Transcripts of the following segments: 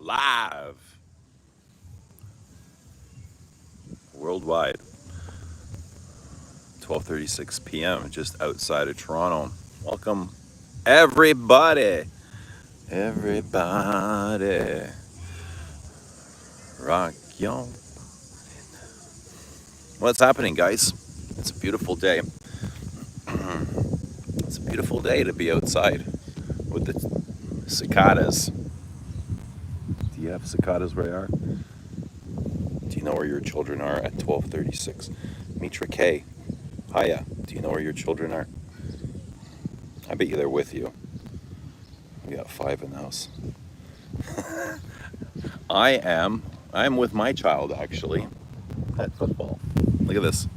live worldwide, 12:36 p.m. just outside of Toronto. Welcome, everybody. Everybody, rock y'all. What's happening, guys? It's a beautiful day. It's a beautiful day to be outside with the cicadas. Do you have cicadas where you are? Do you know where your children are at 12:36? Mitra K. Hiya. Do you know where your children are? I bet you they're with you. We got 5 in the house. I'm with my child actually at football. Look at this.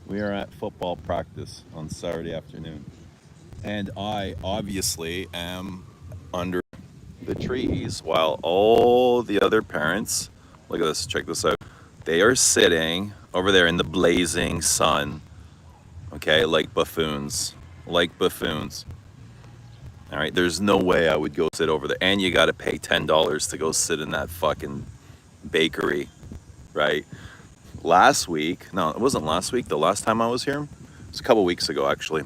We are at football practice on Saturday afternoon. And I obviously am under the trees while all the other parents, look at this, check this out. They are sitting over there in the blazing sun, okay, like buffoons. Like buffoons. All right, there's no way I would go sit over there. And you got to pay $10 to go sit in that fucking bakery, right? Last week, no, it wasn't last week. The last time I was here, it was a couple weeks ago, actually.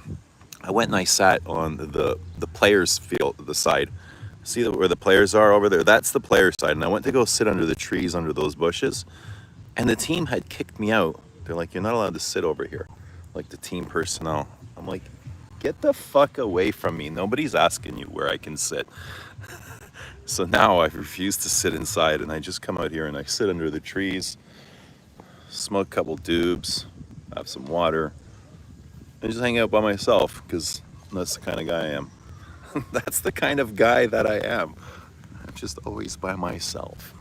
I went and I sat on the players' field, the side. See where the players are over there? That's the player side. And I went to go sit under the trees, under those bushes. And the team had kicked me out. They're like, you're not allowed to sit over here. Like the team personnel. I'm like, get the fuck away from me. Nobody's asking you where I can sit. So now I refuse to sit inside and I just come out here and I sit under the trees, smoke a couple doobs, have some water, and just hang out by myself because that's the kind of guy I am. That's the kind of guy that I am. I'm just always by myself.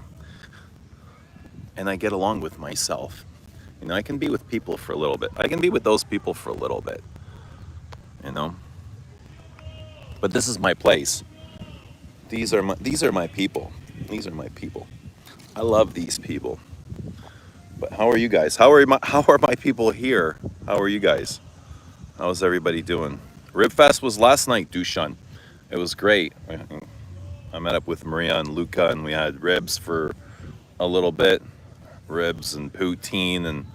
And I get along with myself. You know, I can be with people for a little bit. I can be with those people for a little bit. You know? But this is my place. These are my people. These are my people. I love these people. But how are you guys? How are my people here? How are you guys? How's everybody doing? Ribfest was last night, Dushan. It was great. I met up with Maria and Luca and we had ribs for a little bit. Ribs and poutine, and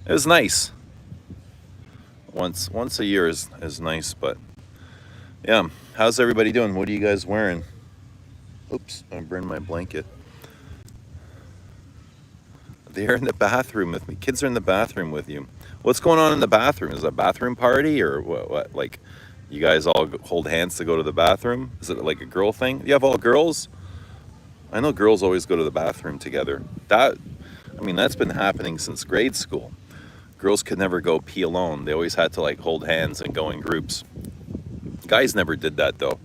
it was nice. Once a year is nice, but yeah. How's everybody doing? What are you guys wearing? Oops, I burned my blanket. They're in the bathroom with me. Kids are in the bathroom with you. What's going on in the bathroom? Is it a bathroom party or what? Like, you guys all hold hands to go to the bathroom? Is it like a girl thing? You have all girls? I know girls always go to the bathroom together. That's been happening since grade school. Girls could never go pee alone. They always had to like hold hands and go in groups. Guys never did that though.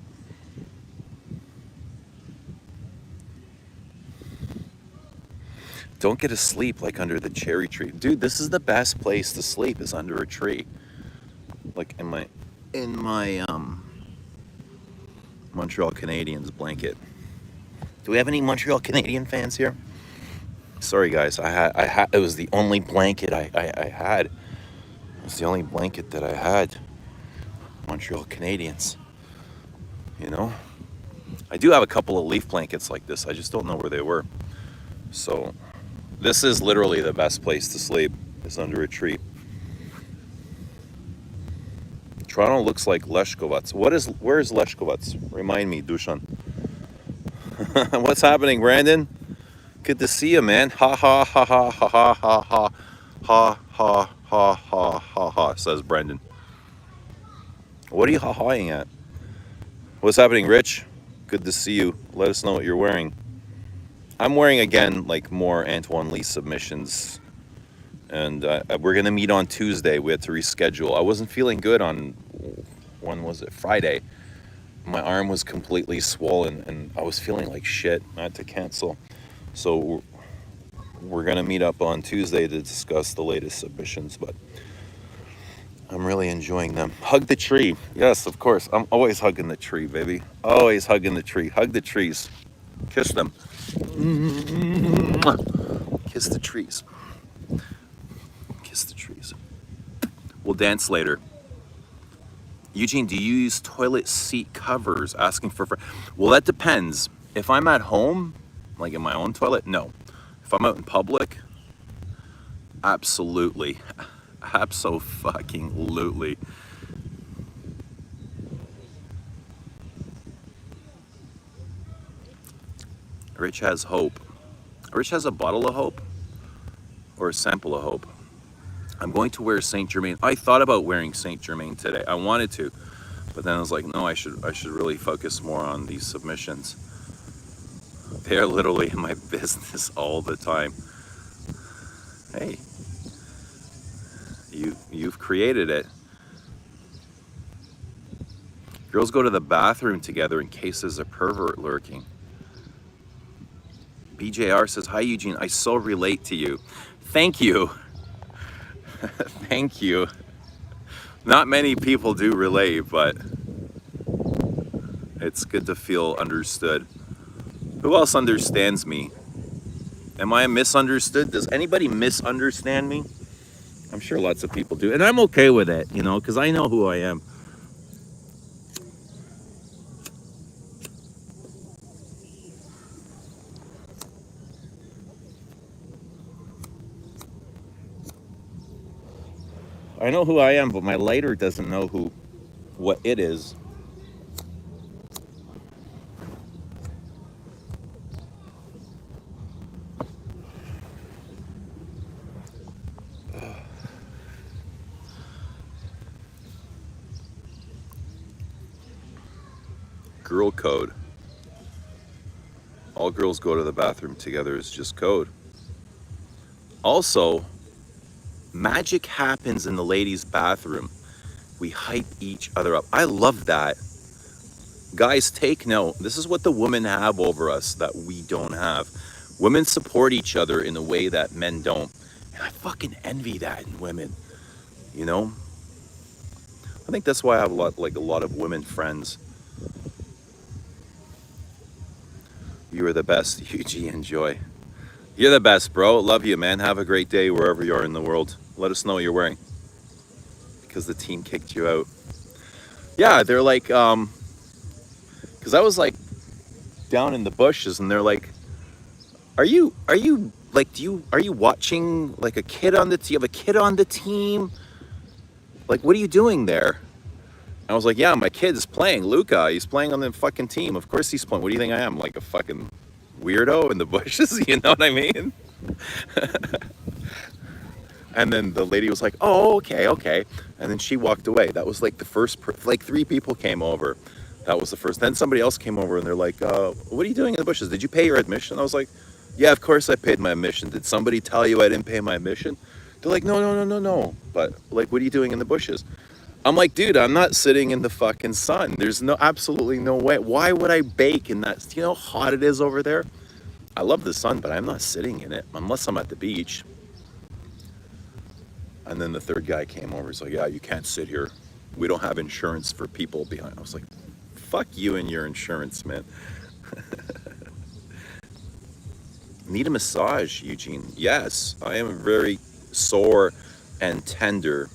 Don't get to sleep like under the cherry tree. Dude, this is the best place to sleep is under a tree. Like in my Montreal Canadiens blanket. Do we have any Montreal Canadian fans here? Sorry guys, I had it was the only blanket I had. It was the only blanket that I had. Montreal Canadiens. You know? I do have a couple of leaf blankets like this. I just don't know where they were. So this is literally the best place to sleep, is under a tree. Toronto looks like Leshkovats. Where is Leshkovats? Remind me, Dushan. What's happening, Brandon? Good to see you, man. Ha ha ha ha ha ha ha ha ha ha ha ha ha ha, says Brendan. What are you ha-haing at? What's happening, Rich? Good to see you. Let us know what you're wearing. I'm wearing, again, like more Antoine Lee submissions. And we're going to meet on Tuesday. We had to reschedule. I wasn't feeling good on, when was it? Friday. My arm was completely swollen and I was feeling like shit. I had to cancel. So we're going to meet up on Tuesday to discuss the latest submissions, but I'm really enjoying them. Hug the tree. Yes, of course. I'm always hugging the tree, baby. Always hugging the tree. Hug the trees. Kiss them. Kiss the trees. Kiss the trees. We'll dance later. Eugene, do you use toilet seat covers? Asking for... Well, that depends. If I'm at home, Like in my own toilet? No. If I'm out in public, absolutely. Abso-fucking-lutely. Rich has hope. Rich has a bottle of hope or a sample of hope. I'm going to wear Saint Germain. I thought about wearing Saint Germain today. I wanted to, but then I was like, no, I should really focus more on these submissions. They're literally in my business all the time. Hey, you've created it. Girls go to the bathroom together in case there's a pervert lurking. BJR says, hi Eugene, I so relate to you. Thank you. Thank you. Not many people do relate, but it's good to feel understood. Who else understands me? Am I misunderstood? Does anybody misunderstand me? I'm sure lots of people do. And I'm okay with it, you know, because I know who I am. I know who I am, but my lighter doesn't know what it is. Girl code. All girls go to the bathroom together is just code. Also, magic happens in the ladies' bathroom. We hype each other up. I love that. Guys, take note. This is what the women have over us that we don't have. Women support each other in a way that men don't. And I fucking envy that in women. You know? I think that's why I have a lot of women friends. You are the best, Eugene. Enjoy. You're the best, bro. Love you, man. Have a great day wherever you are in the world. Let us know what you're wearing. Because the team kicked you out. Yeah, they're like, because I was like down in the bushes and they're like, are you like, are you watching like a kid on the team? You have a kid on the team? Like, what are you doing there? I was like, yeah, my kid is playing. Luca, he's playing on the fucking team. Of course he's playing. What do you think I am? Like a fucking weirdo in the bushes? You know what I mean? And then the lady was like, oh, okay. And then she walked away. That was like the first, like 3 people came over. That was the first. Then somebody else came over and they're like, what are you doing in the bushes? Did you pay your admission? I was like, yeah, of course I paid my admission. Did somebody tell you I didn't pay my admission? They're like, no. But like, what are you doing in the bushes? I'm like, dude, I'm not sitting in the fucking sun. There's absolutely no way. Why would I bake in that? Do you know how hot it is over there? I love the sun, but I'm not sitting in it unless I'm at the beach. And then the third guy came over. He's like, yeah, you can't sit here. We don't have insurance for people behind. I was like, fuck you and your insurance, man. Need a massage, Eugene? Yes, I am very sore and tender.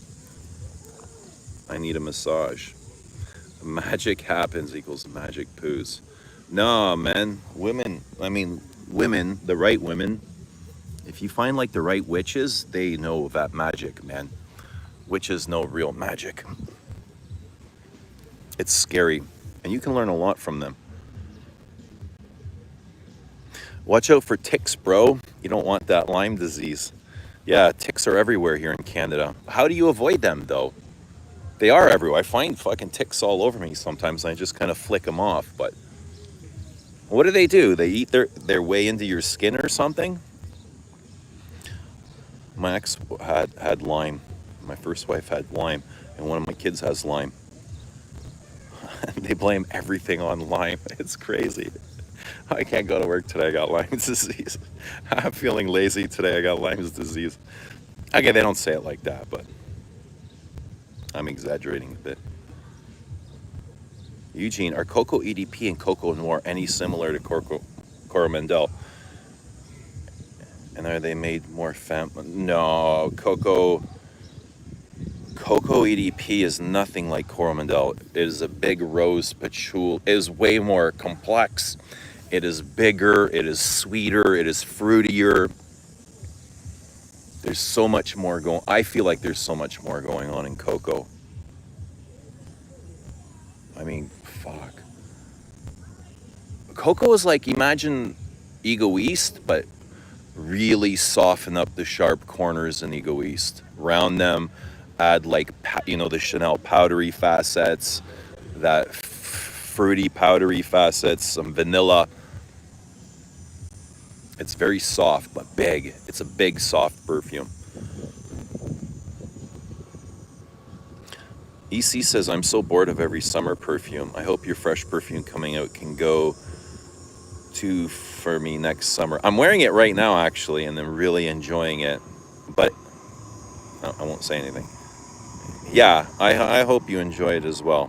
I need a massage. Magic happens equals magic poos. No, man. Women, the right women, if you find like the right witches, they know that magic, man. Witches know real magic. It's scary, and you can learn a lot from them. Watch out for ticks, bro. You don't want that Lyme disease. Yeah, ticks are everywhere here in Canada. How do you avoid them, though? They are everywhere. I find fucking ticks all over me sometimes, and I just kind of flick them off. But what do? They eat their way into your skin or something? My ex had Lyme. My first wife had Lyme, and one of my kids has Lyme. They blame everything on Lyme. It's crazy. I can't go to work today. I got Lyme's disease. I'm feeling lazy today. I got Lyme's disease. Okay, they don't say it like that, but I'm exaggerating a bit. Eugene, are Coco EDP and Coco Noir any similar to Coromandel? And are they made more No, Coco EDP is nothing like Coromandel. It is a big rose patchouli. It is way more complex It is bigger, it is sweeter, it is fruitier. There's so much more going. I feel like there's so much more going on in cocoa. I mean, fuck. Cocoa is like, imagine Ego East, but really soften up the sharp corners in Ego East. Round them, add like, the Chanel powdery facets, that fruity powdery facets, some vanilla. It's very soft, but big. It's a big, soft perfume. EC says, I'm so bored of every summer perfume. I hope your fresh perfume coming out can go to for me next summer. I'm wearing it right now, actually, and I'm really enjoying it. But I won't say anything. Yeah, I hope you enjoy it as well.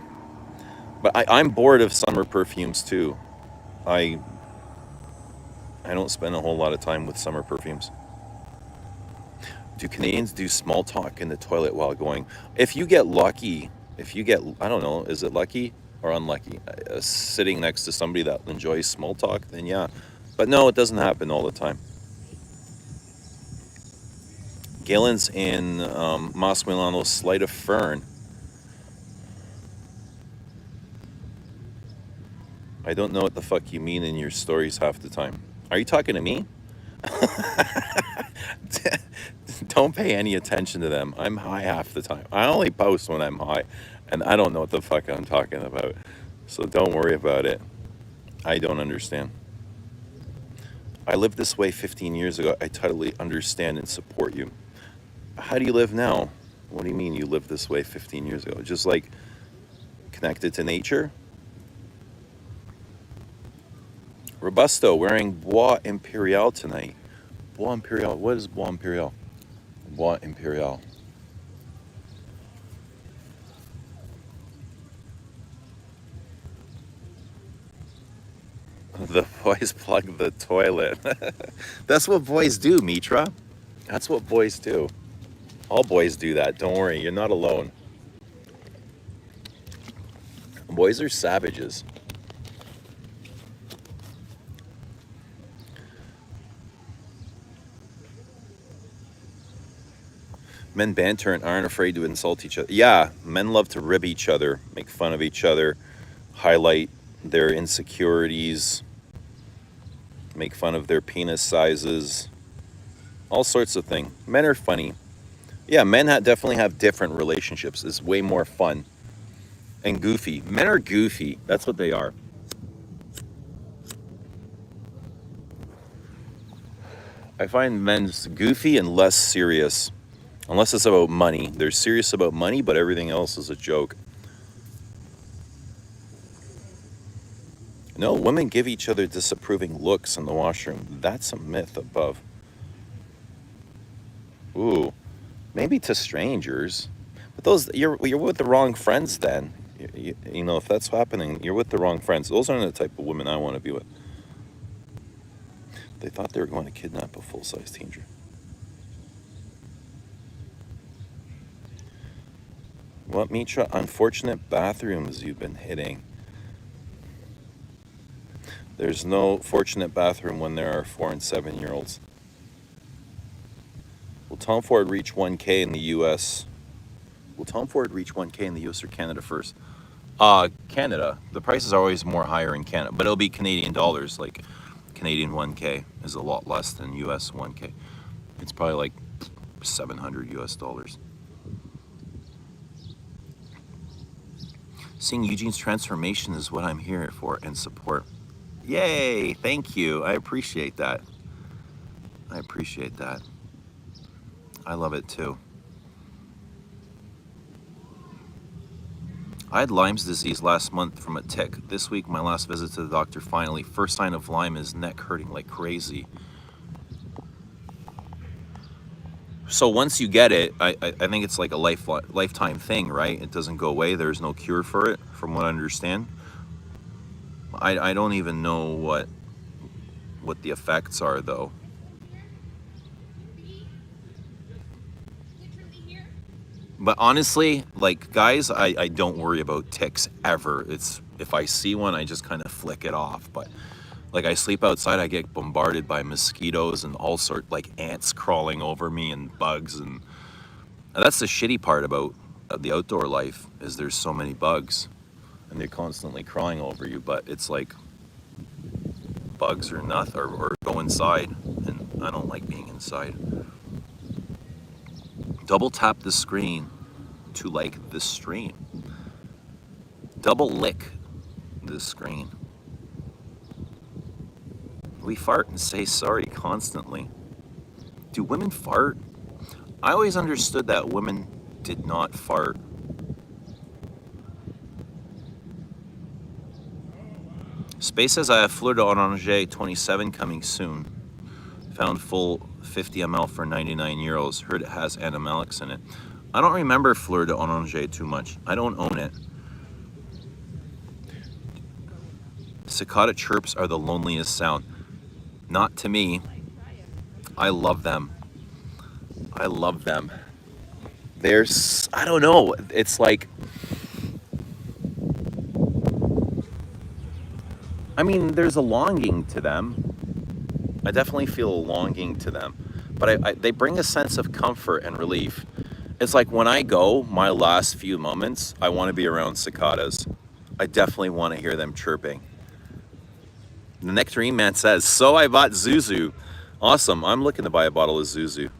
But I'm bored of summer perfumes, too. I don't spend a whole lot of time with summer perfumes. Do Canadians do small talk in the toilet while going? If you get lucky, I don't know, is it lucky or unlucky? Sitting next to somebody that enjoys small talk, then yeah. But no, it doesn't happen all the time. Galen's in Mas Milano's Sleight of Fern. I don't know what the fuck you mean in your stories half the time. Are you talking to me? Don't pay any attention to them. I'm high half the time. I only post when I'm high, and I don't know what the fuck I'm talking about. So don't worry about it. I don't understand. I lived this way 15 years ago. I totally understand and support you. How do you live now? What do you mean you lived this way 15 years ago? Just like connected to nature? Robusto wearing Bois Imperial tonight. Bois Imperial. What is Bois Imperial? Bois Imperial. The boys plug the toilet. That's what boys do, Mitra. That's what boys do. All boys do that. Don't worry, you're not alone. Boys are savages. Men banter and aren't afraid to insult each other. Yeah, men love to rib each other, make fun of each other, highlight their insecurities, make fun of their penis sizes, all sorts of things. Men are funny. Yeah, men definitely have different relationships. It's way more fun and goofy. Men are goofy. That's what they are. I find men's goofy and less serious. Unless it's about money. They're serious about money, but everything else is a joke. No, women give each other disapproving looks in the washroom. That's a myth above. Ooh, maybe to strangers. But those, you're with the wrong friends then. You know, if that's happening, you're with the wrong friends. Those aren't the type of women I want to be with. They thought they were going to kidnap a full-size teenager. What, Mitra? Unfortunate bathrooms you've been hitting. There's no fortunate bathroom when there are 4 and 7-year-olds. Will Tom Ford reach 1K in the U.S.? Will Tom Ford reach 1K in the U.S. or Canada first? Canada. The prices are always more higher in Canada, but it'll be Canadian dollars. Like Canadian 1K is a lot less than U.S. 1K. It's probably like 700 U.S. dollars. Seeing Eugene's transformation is what I'm here for and support. Yay! Thank you. I appreciate that. I appreciate that. I love it too. I had Lyme's disease last month from a tick. This week, my last visit to the doctor finally. First sign of Lyme is neck hurting like crazy. So once you get it, I think it's like a lifetime thing, right? It doesn't go away. There's no cure for it, from what I understand. I don't even know what the effects are, though. But honestly, like, guys, I don't worry about ticks ever. It's, if I see one, I just kind of flick it off. But Like I sleep outside, I get bombarded by mosquitoes and all sorts, like ants crawling over me and bugs. And that's the shitty part about the outdoor life, is there's so many bugs and they're constantly crawling over you. But it's like bugs or nothing, or go inside, and I don't like being inside. Double tap the screen to like the stream. Double lick the screen. We fart and say sorry constantly. Do women fart? I always understood that women did not fart. Space says I have Fleur d'Oranger 27 coming soon. Found full 50 ml for 99 euros. Heard it has animalics in it. I don't remember Fleur d'Oranger too much. I don't own it. Cicada chirps are the loneliest sound. Not to me. I love them. I love them. There's, I don't know, it's like, I mean, there's a longing to them. I definitely feel a longing to them. But they bring a sense of comfort and relief. It's like when I go, my last few moments, I want to be around cicadas. I definitely want to hear them chirping. The Nectarine Man says, so I bought Zuzu. Awesome. I'm looking to buy a bottle of Zuzu.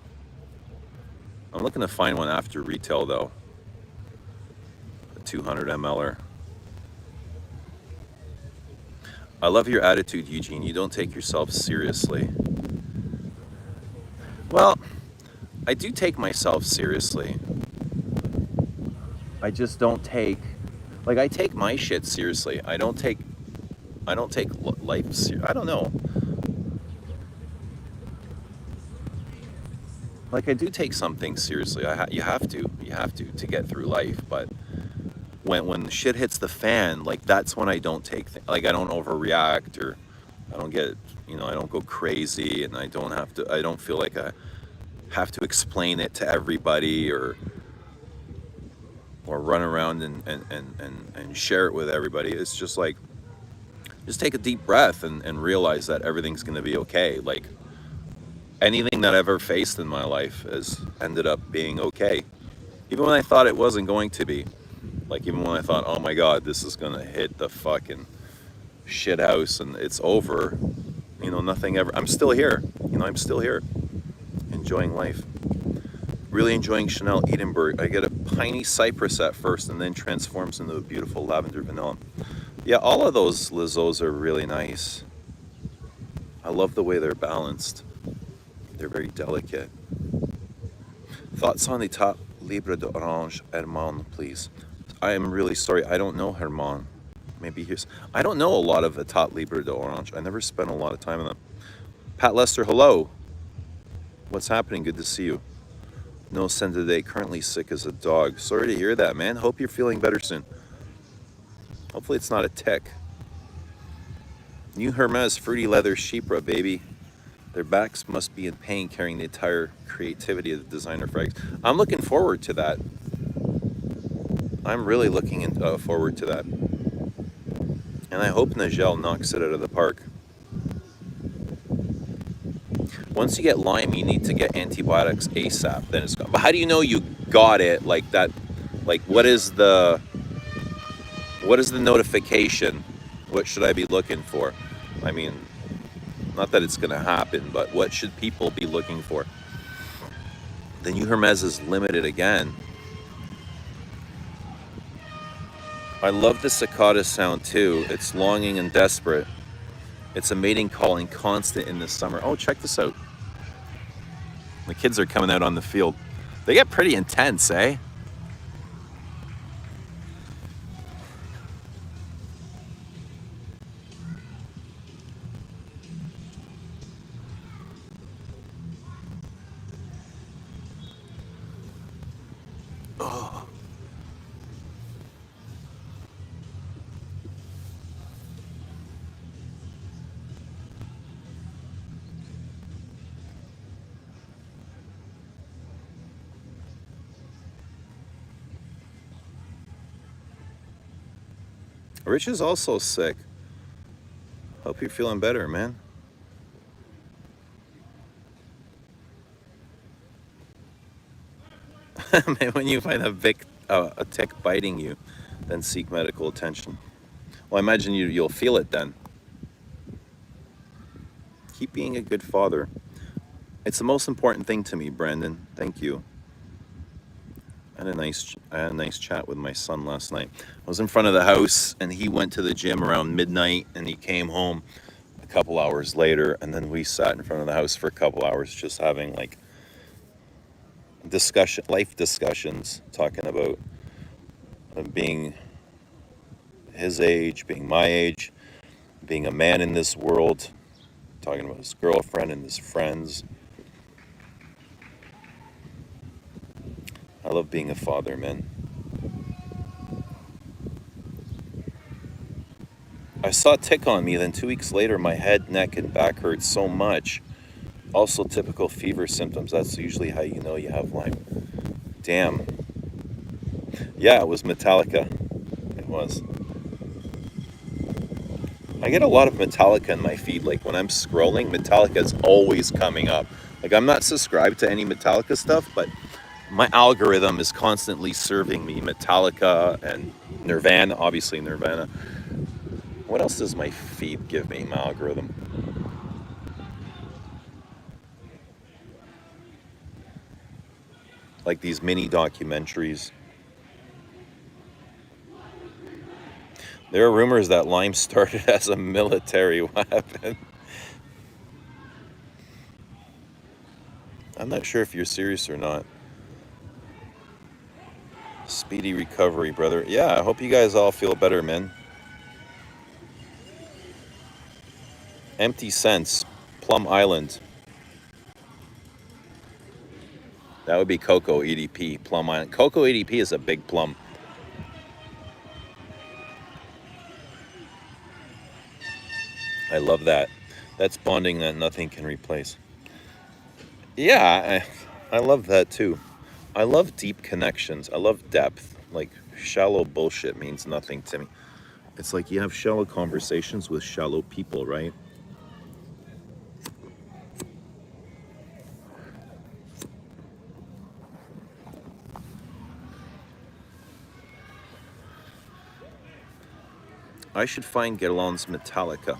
I'm looking to find one after retail, though. A 200 mL'er. I love your attitude, Eugene. You don't take yourself seriously. Well, I do take myself seriously. I just don't take, like, I take my shit seriously. I don't take life seriously. I don't know. Like, I do take some things seriously. You have to get through life. But when shit hits the fan, like, that's when I don't take like, I don't overreact, or I don't get, I don't go crazy, and I don't feel like I have to explain it to everybody, or run around and share it with everybody. It's just like, just take a deep breath and realize that everything's going to be okay. Like, anything that I've ever faced in my life has ended up being okay. Even when I thought it wasn't going to be. Like, even when I thought, oh my God, this is going to hit the fucking shit house and it's over. Nothing ever. I'm still here. I'm still here. Enjoying life. Really enjoying Chanel Edinburgh. I get a piney cypress at first and then transforms into a beautiful lavender vanilla. Yeah, all of those Lizzos are really nice. I love the way they're balanced. They're very delicate. Thoughts on the top Libre d'Orange Herman, please. I am really sorry. I don't know Herman. Maybe here's. I don't know a lot of the top Libre d'Orange. I never spent a lot of time on them. Pat Lester, hello. What's happening? Good to see you. No send today. Currently sick as a dog. Sorry to hear that, man. Hope you're feeling better soon. Hopefully it's not a tick. New Hermes fruity leather sheepra, baby. Their backs must be in pain carrying the entire creativity of the designer frags. I'm looking forward to that. I'm really looking forward to that. And I hope Nigel knocks it out of the park. Once you get Lyme, you need to get antibiotics ASAP. Then it's gone. But how do you know you got it like that? Like, what is the notification? What should I be looking for? I mean, not that it's going to happen, but what should people be looking for? The new Hermes is limited again. I love the cicada sound too. It's longing and desperate. It's a mating calling, constant in the summer. Oh, check this out. The kids are coming out on the field. They get pretty intense, eh? Oh. Rich is also sick. Hope hope you're feeling better, man. Maybe when you find a tick biting you, then seek medical attention. Well, I imagine you'll feel it then. Keep being a good father. It's the most important thing to me, Brandon. Thank you. I had a nice chat with my son last night. I was in front of the house, and he went to the gym around midnight, and he came home a couple hours later, and then we sat in front of the house for a couple hours, just having like life discussions, talking about being his age, being my age, being a man in this world, talking about his girlfriend and his friends. I love being a father, man. I saw a tick on me, then 2 weeks later, my head, neck, and back hurt so much. Also typical fever symptoms. That's usually how you know you have Lyme. Damn. Yeah, it was Metallica. It was. I get a lot of Metallica in my feed. Like when I'm scrolling, Metallica is always coming up. Like I'm not subscribed to any Metallica stuff, but my algorithm is constantly serving me Metallica and Nirvana, obviously Nirvana. What else does my feed give me, my algorithm? Like these mini documentaries. There are rumors that Lyme started as a military weapon. I'm not sure if you're serious or not. Speedy recovery, brother. Yeah, I hope you guys all feel better, man. Empty Sense, Plum Island. That would be Cocoa EDP, Plum Island. Cocoa EDP is a big plum. I love that. That's bonding that nothing can replace. Yeah, I love that too. I love deep connections. I love depth. Like shallow bullshit means nothing to me. It's like you have shallow conversations with shallow people, right? I should find Guerlain's Metallica.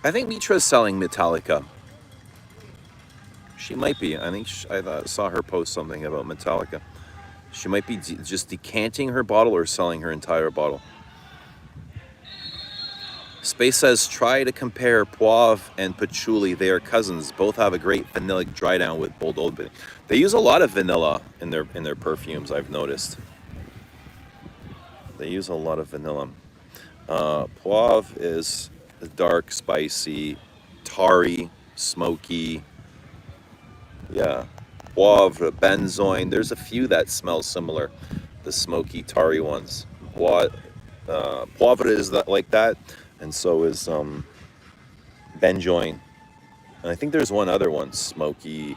I think Mitra's selling Metallica. She might be. I think I saw her post something about Metallica. She might be just decanting her bottle or selling her entire bottle. Space says, try to compare Poivre and Patchouli. They are cousins. Both have a great vanillic dry down with bold opening. They use a lot of vanilla in their perfumes, I've noticed. They use a lot of vanilla. Poivre is dark, spicy, tarry, smoky. Yeah. Poivre, benzoin. There's a few that smell similar. The smoky, tarry ones. Poivre is like that, and so is benzoin. And I think there's one other one, smoky,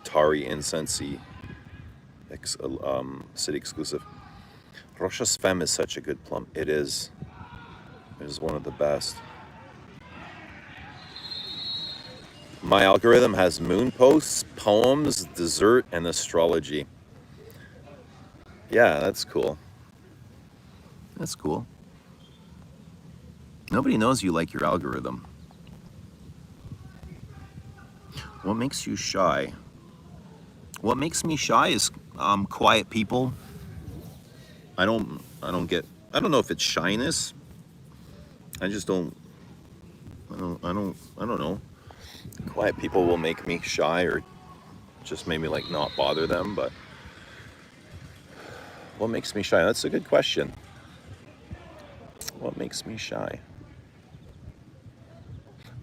tarry, incensey, city exclusive. Rochas Femme is such a good plum. It is. It is one of the best. My algorithm has moon posts, poems, dessert, and astrology. Yeah, that's cool. That's cool. Nobody knows you like your algorithm. What makes you shy? What makes me shy is quiet people. I don't know if it's shyness. I don't know. Quiet people will make me shy or just maybe like not bother them, but what makes me shy? That's a good question. What makes me shy?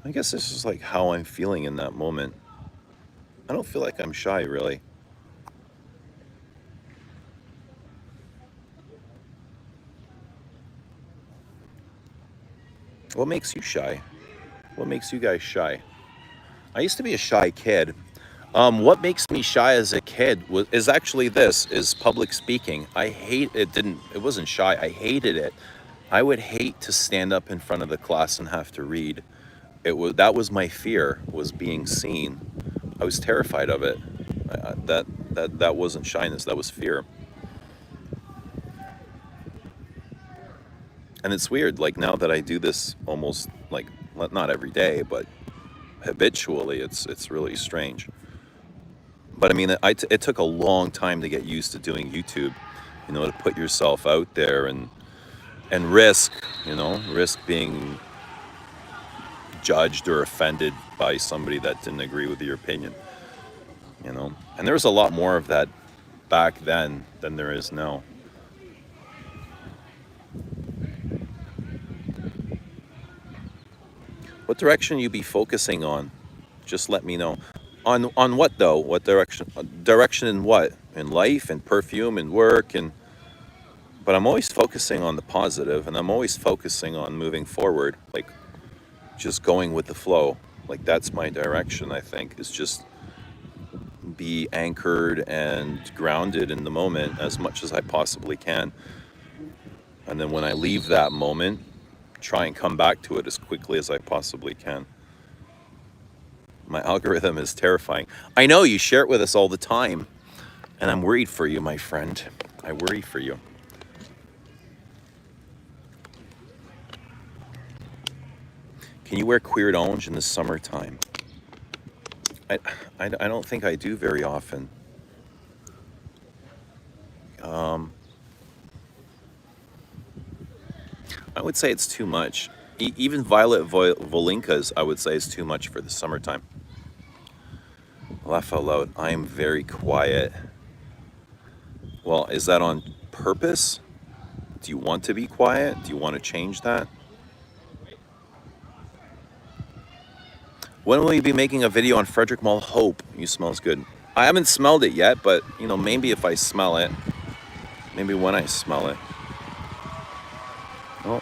I guess this is like how I'm feeling in that moment. I don't feel like I'm shy, really. What makes you shy? What makes you guys shy? I used to be a shy kid. What makes me shy as a kid is actually this: is public speaking. I hate it. It wasn't shy. I hated it. I would hate to stand up in front of the class and have to read. That was my fear, was being seen. I was terrified of it. That wasn't shyness, that was fear. And it's weird, like now that I do this almost like not every day, but habitually, it's really strange. But I mean, it took a long time to get used to doing YouTube, to put yourself out there and risk, risk being judged or offended by somebody that didn't agree with your opinion, And there was a lot more of that back then than there is now. What direction you be focusing on? Just let me know. On what though? What direction? Direction in what? In life, in perfume, in work, but I'm always focusing on the positive, and I'm always focusing on moving forward, like just going with the flow. Like that's my direction, I think, is just be anchored and grounded in the moment as much as I possibly can. And then when I leave that moment, try and come back to it as quickly as I possibly can. My algorithm is terrifying. I know you share it with us all the time, and I'm worried for you, my friend. I worry for you. Can you wear queered orange in the summertime? I don't think I do very often. I would say it's too much. Even violet volinkas, I would say, is too much for the summertime. Laugh out loud. I am very quiet. Well, is that on purpose? Do you want to be quiet? Do you want to change that? When will you be making a video on Frederick Mall Hope? You smells good. I haven't smelled it yet, but maybe if I smell it, maybe when I smell it. Oh.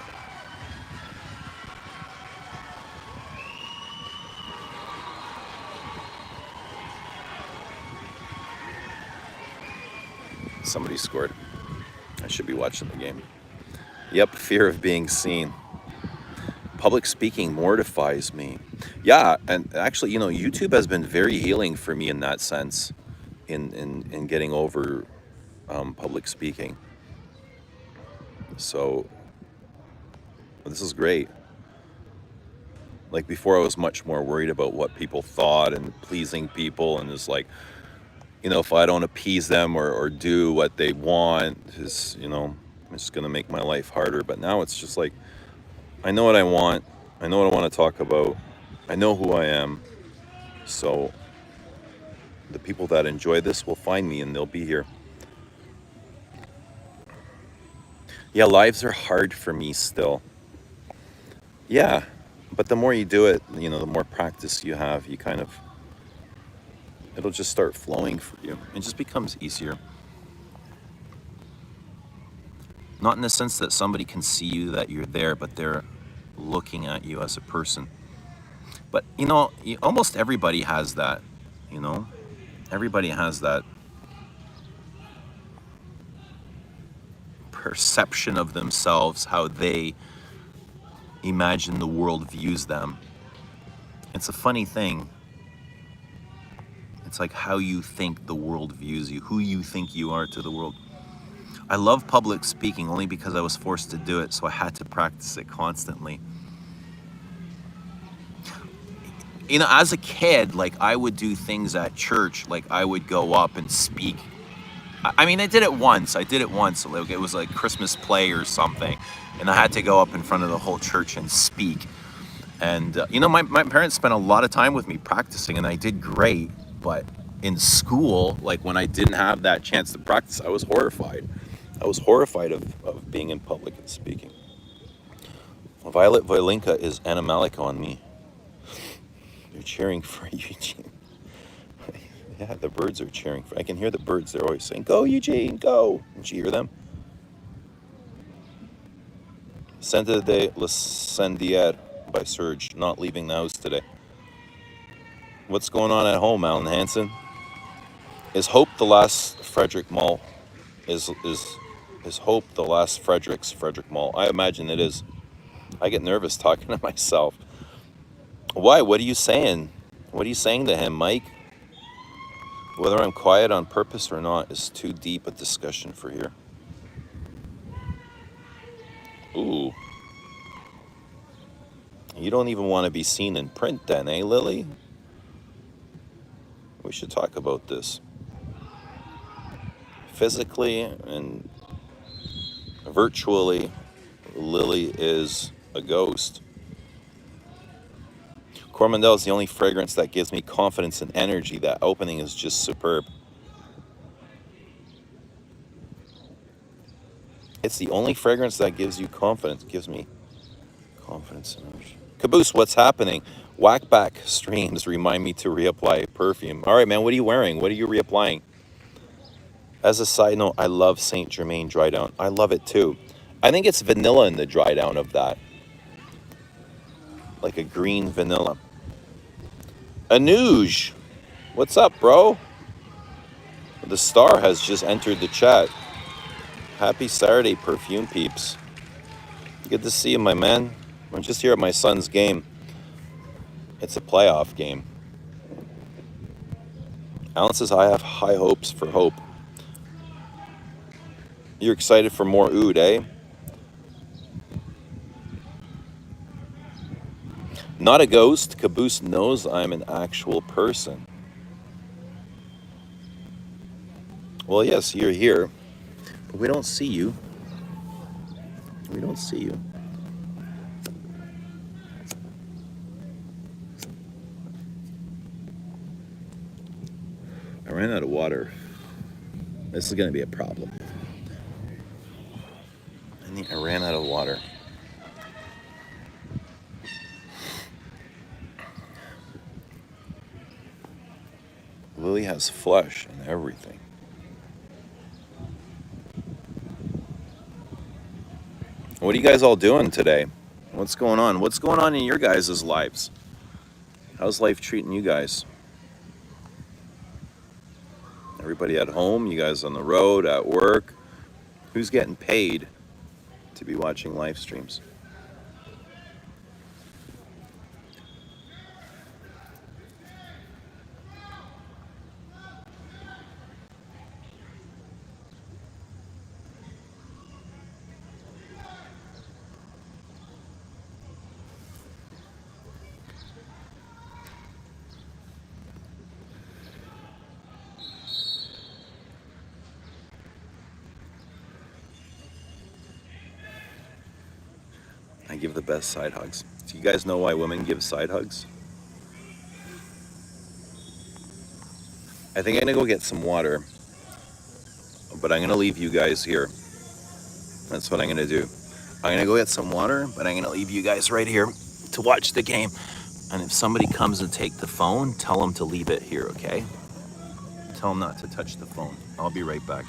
Somebody scored. I should be watching the game. Yep, fear of being seen. Public speaking mortifies me. Yeah, and actually, YouTube has been very healing for me in that sense, in getting over public speaking. So this is great. Like before, I was much more worried about what people thought and pleasing people, and it's like, if I don't appease them or do what they want, it's going to make my life harder. But now it's just like, I know what I want. I know what I want to talk about. I know who I am. So the people that enjoy this will find me and they'll be here. Yeah, lives are hard for me still. Yeah, but the more you do it, the more practice you have, you kind of, it'll just start flowing for you. It just becomes easier. Not in the sense that somebody can see you, that you're there, but they're looking at you as a person. But almost everybody has that. Everybody has that perception of themselves, how they imagine the world views them. It's a funny thing. It's like how you think the world views you, who you think you are to the world. I love public speaking only because I was forced to do it, so I had to practice it constantly. As a kid, like I would do things at church, like I would go up and speak. I mean, I did it once. Like it was like Christmas play or something, and I had to go up in front of the whole church and speak. And my parents spent a lot of time with me practicing, and I did great. But in school, like when I didn't have that chance to practice, I was horrified. I was horrified of being in public and speaking. Violet Volinka is animalic on me. They're cheering for Eugene. Yeah, the birds are cheering for. I can hear the birds. They're always saying, "Go, Eugene, go!" Did you hear them? Senta de l'Incendiaire by Serge. Not leaving the house today. What's going on at home, Alan Hansen? Is Hope the last Frederick Mall? Is Is Hope the last Frederick Mall? I imagine it is. I get nervous talking to myself. Why? What are you saying? What are you saying to him, Mike? Whether I'm quiet on purpose or not is too deep a discussion for here. Ooh. You don't even want to be seen in print then, eh, Lily? We should talk about this. Physically and virtually, Lily is a ghost. Coromandel is the only fragrance that gives me confidence and energy. That opening is just superb. It's the only fragrance that gives you confidence. Gives me confidence and energy. Caboose, what's happening? Whackback streams remind me to reapply perfume. All right, man, what are you wearing? What are you reapplying? As a side note, I love Saint Germain dry down. I love it too. I think it's vanilla in the dry down of that. Like a green vanilla. Anuj, what's up, bro? The star has just entered the chat. Happy Saturday, perfume peeps. Good to see you, my man. I'm just here at my son's game. It's a playoff game. Alan says, I have high hopes for Hope. You're excited for more oud, eh? Not a ghost. Caboose knows I'm an actual person. Well, yes, you're here, but we don't see you. We don't see you. I ran out of water. This is going to be a problem. I ran out of water. Lily has flesh and everything. What are you guys all doing today? What's going on? What's going on in your guys' lives? How's life treating you guys? Everybody at home? You guys on the road, at work? Who's getting paid to be watching live streams? I give the best side hugs. Do you guys know why women give side hugs? I think I'm gonna go get some water, but I'm gonna leave you guys here. That's what I'm gonna do. I'm gonna go get some water, but I'm gonna leave you guys right here to watch the game. And if somebody comes and take the phone, tell them to leave it here, okay? Tell them not to touch the phone. I'll be right back.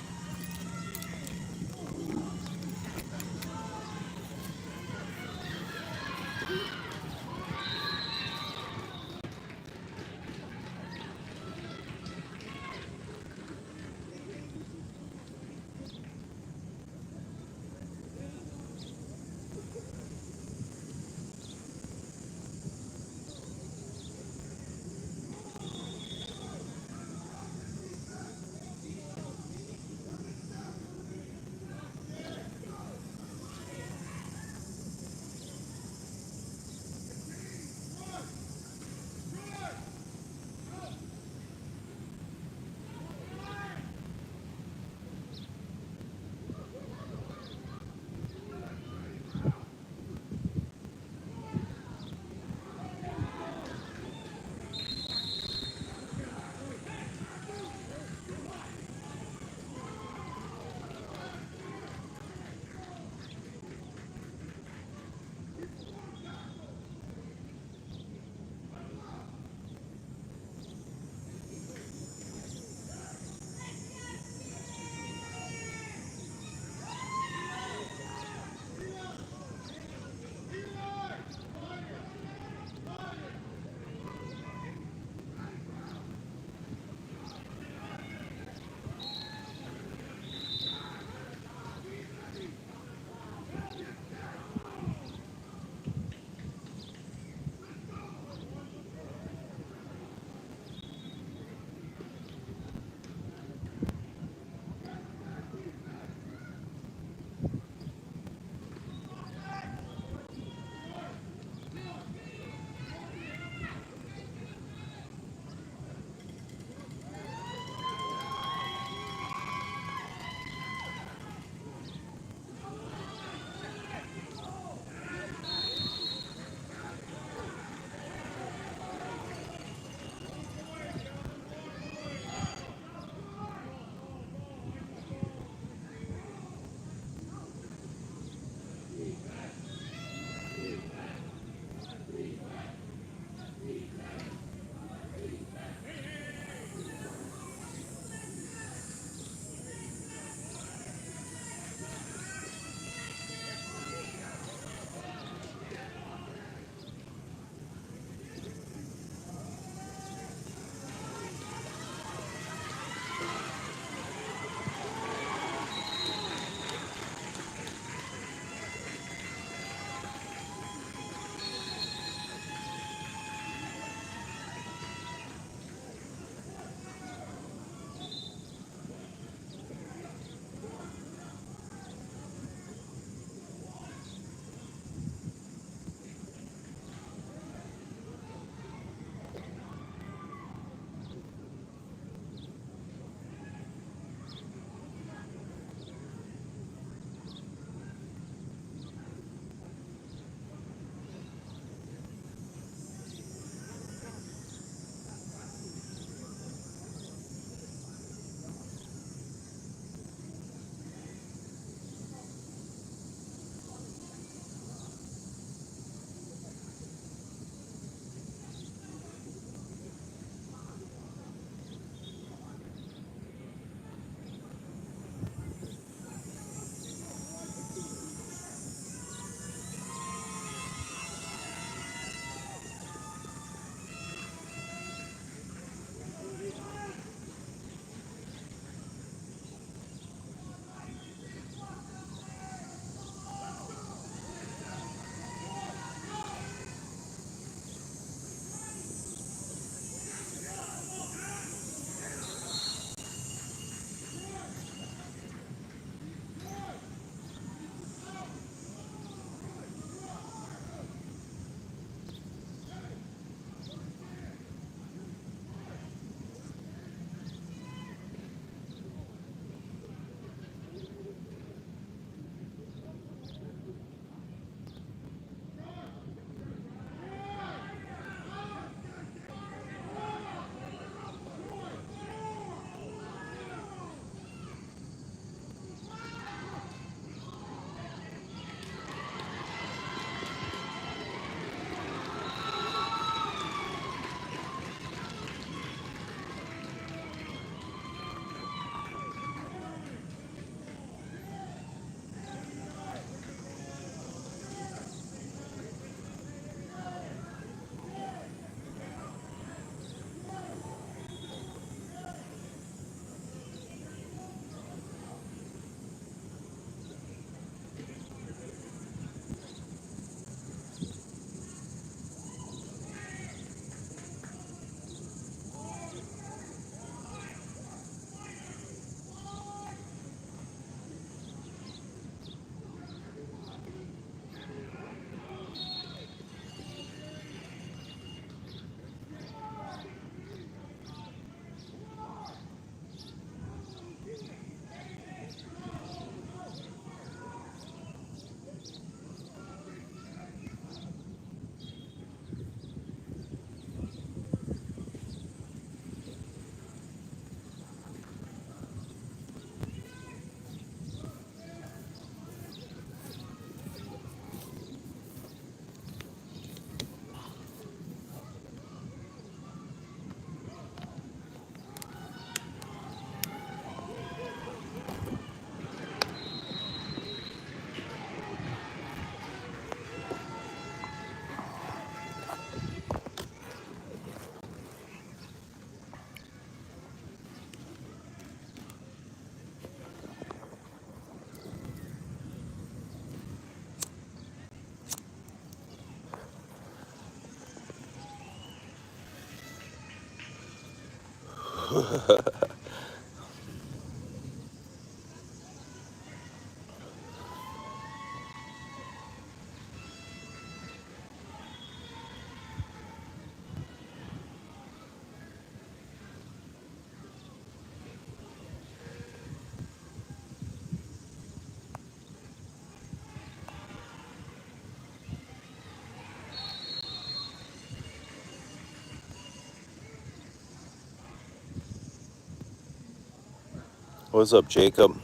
What's up, Jacob?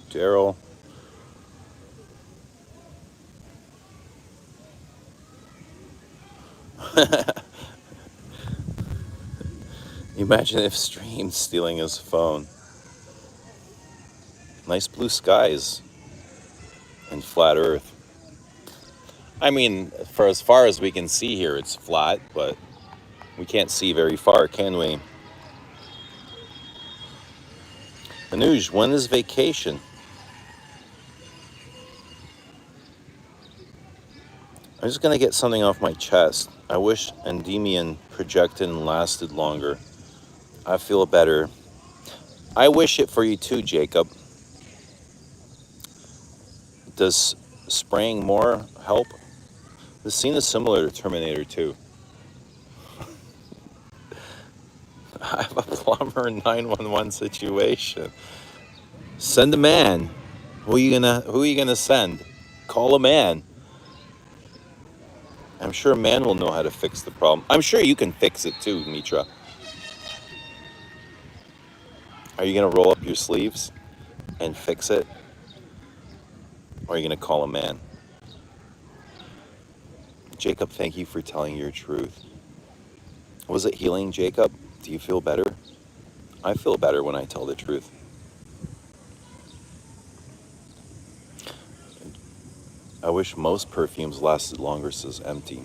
Daryl? Imagine if Stream's stealing his phone. Nice blue skies and flat Earth. I mean, for as far as we can see here, it's flat, but we can't see very far, can we? Anuj, when is vacation? I'm just gonna get something off my chest. I wish Endymion projected and lasted longer. I feel better. I wish it for you too, Jacob. Does spraying more help? The scene is similar to Terminator 2. I have a plumber 911 situation. Send a man. Who are you gonna send? Call a man. I'm sure a man will know how to fix the problem. I'm sure you can fix it too, Mitra. Are you gonna roll up your sleeves and fix it? Or are you gonna call a man? Jacob, thank you for telling your truth. Was it healing, Jacob? Do you feel better? I feel better when I tell the truth. I wish most perfumes lasted longer, says Empty.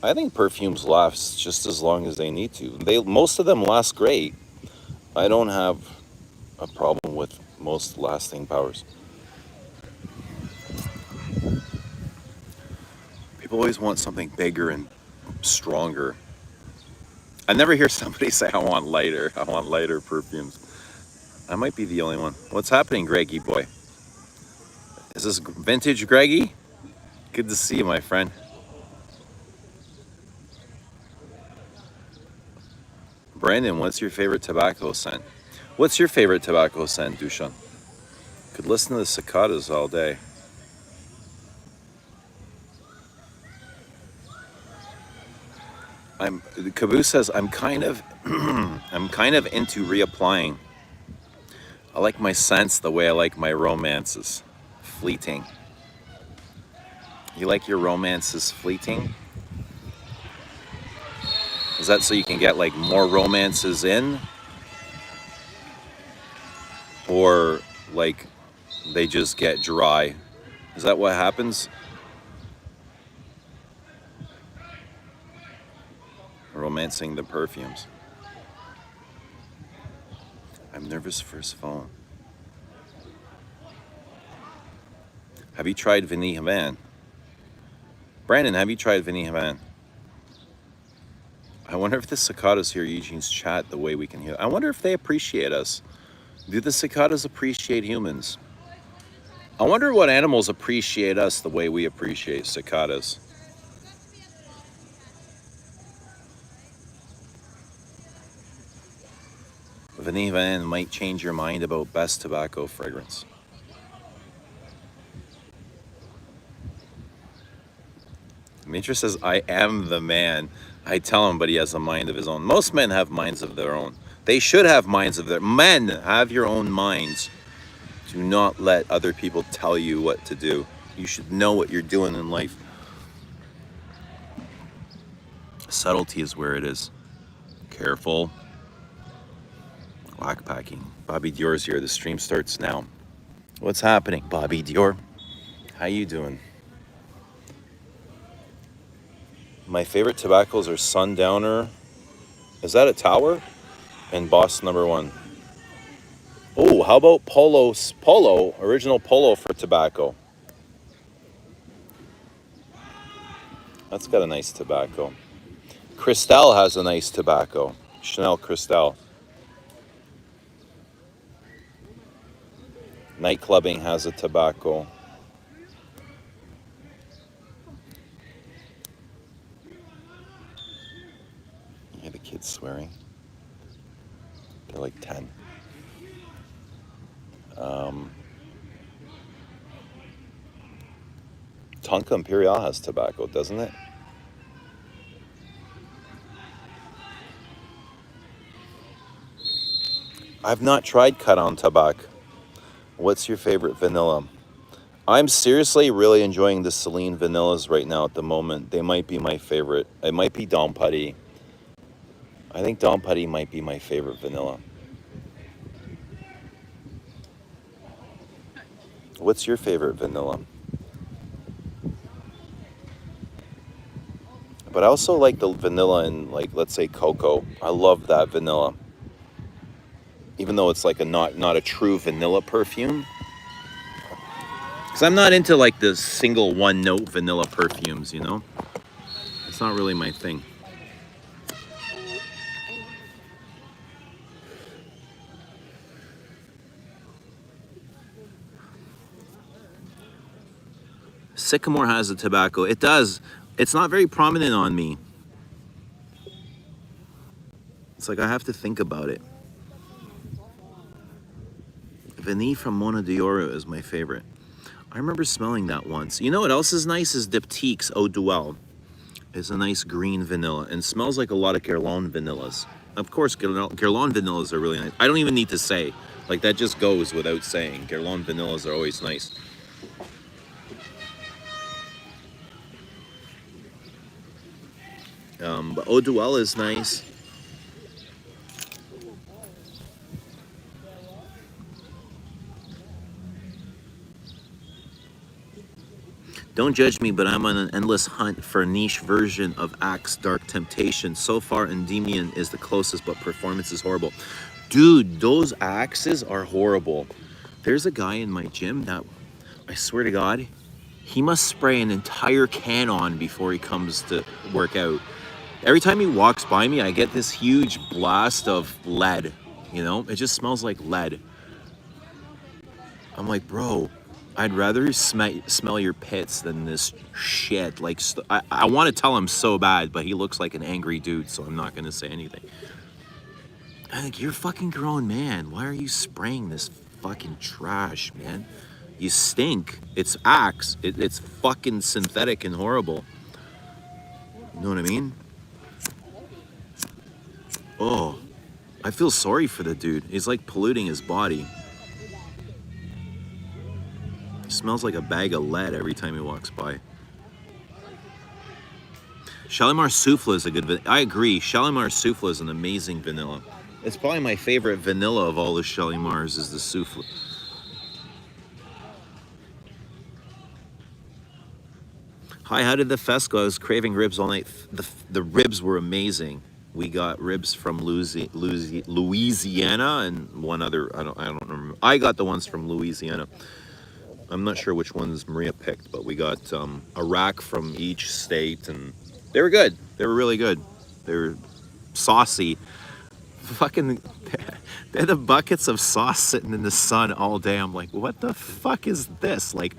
I think perfumes last just as long as they need to. Most of them last great. I don't have a problem with most lasting powers. People always want something bigger and stronger. I never hear somebody say, I want lighter perfumes. I might be the only one. What's happening, Greggy boy? Is this vintage Greggy? Good to see you, my friend. Brandon, what's your favorite tobacco scent? What's your favorite tobacco scent, Dushan? Could listen to the cicadas all day. Caboose says I'm kind of into reapplying. I like my scents the way I like my romances. Fleeting. You like your romances fleeting? Is that so you can get like more romances in? Or like they just get dry? Is that what happens? Romancing the perfumes. I'm nervous for his phone. Have you tried Vinny Havan? Brandon, have you tried Vinny Havan? I wonder if the cicadas hear Eugene's chat the way we can hear. I wonder if they appreciate us. Do the cicadas appreciate humans? I wonder what animals appreciate us the way we appreciate cicadas. Vinny Havan might change your mind about best tobacco fragrance. Mitra says, I am the man. I tell him, but he has a mind of his own. Most men have minds of their own. They should have minds of their own. Men, have your own minds. Do not let other people tell you what to do. You should know what you're doing in life. Subtlety is where it is. Careful. Backpacking. Bobby Dior's here. The stream starts now. What's happening, Bobby Dior? How you doing? My favorite tobaccos are Sundowner. Is that a tower? And Boss Number 1. Oh, how about Polo, original Polo for tobacco? That's got a nice tobacco. Cristal has a nice tobacco. Chanel Cristal. Night Clubbing has a tobacco. You hear the kids swearing? They're like 10. Tonka Imperial has tobacco, doesn't it? I've not tried cut on tobacco. What's your favorite vanilla? I'm seriously really enjoying the Celine vanillas right now at the moment. They might be my favorite. It might be Dom Putty. I think Dom Putty might be my favorite vanilla. What's your favorite vanilla? But I also like the vanilla in, like, let's say cocoa. I love that vanilla. Even though it's like a not a true vanilla perfume. Because I'm not into like the single one note vanilla perfumes, you know? It's not really my thing. Sycamore has a tobacco. It does. It's not very prominent on me. It's like I have to think about it. Vanille from Mona Dioro is my favorite. I remember smelling that once. You know what else is nice is Diptyque's Eau Duelle. It's a nice green vanilla and smells like a lot of Guerlain vanillas. Of course, Guerlain vanillas are really nice. I don't even need to say. Like, that just goes without saying. Guerlain vanillas are always nice. But Eau Duelle is nice. Don't judge me, but I'm on an endless hunt for a niche version of Axe Dark Temptation. So far, Endymion is the closest, but performance is horrible. Dude, those Axes are horrible. There's a guy in my gym that, I swear to God, he must spray an entire can on before he comes to work out. Every time he walks by me, I get this huge blast of lead. You know, it just smells like lead. I'm like, bro, I'd rather smell your pits than this shit. Like, I want to tell him so bad, but he looks like an angry dude, so I'm not going to say anything. I'm like, you're a fucking grown man. Why are you spraying this fucking trash, man? You stink. It's Axe. It's fucking synthetic and horrible. You know what I mean? Oh, I feel sorry for the dude. He's like polluting his body. He smells like a bag of lead every time he walks by. Shalimar Souffle is a good vanilla. I agree. Shalimar Souffle is an amazing vanilla. It's probably my favorite vanilla of all the Shalimars is the Souffle. Hi, how did the fest go? I was craving ribs all night. The ribs were amazing. We got ribs from Louisiana and one other. I don't remember. I got the ones from Louisiana. I'm not sure which ones Maria picked, but we got a rack from each state, and they were good. They were really good. They were saucy. Fucking, they had the buckets of sauce sitting in the sun all day. I'm like, what the fuck is this? Like,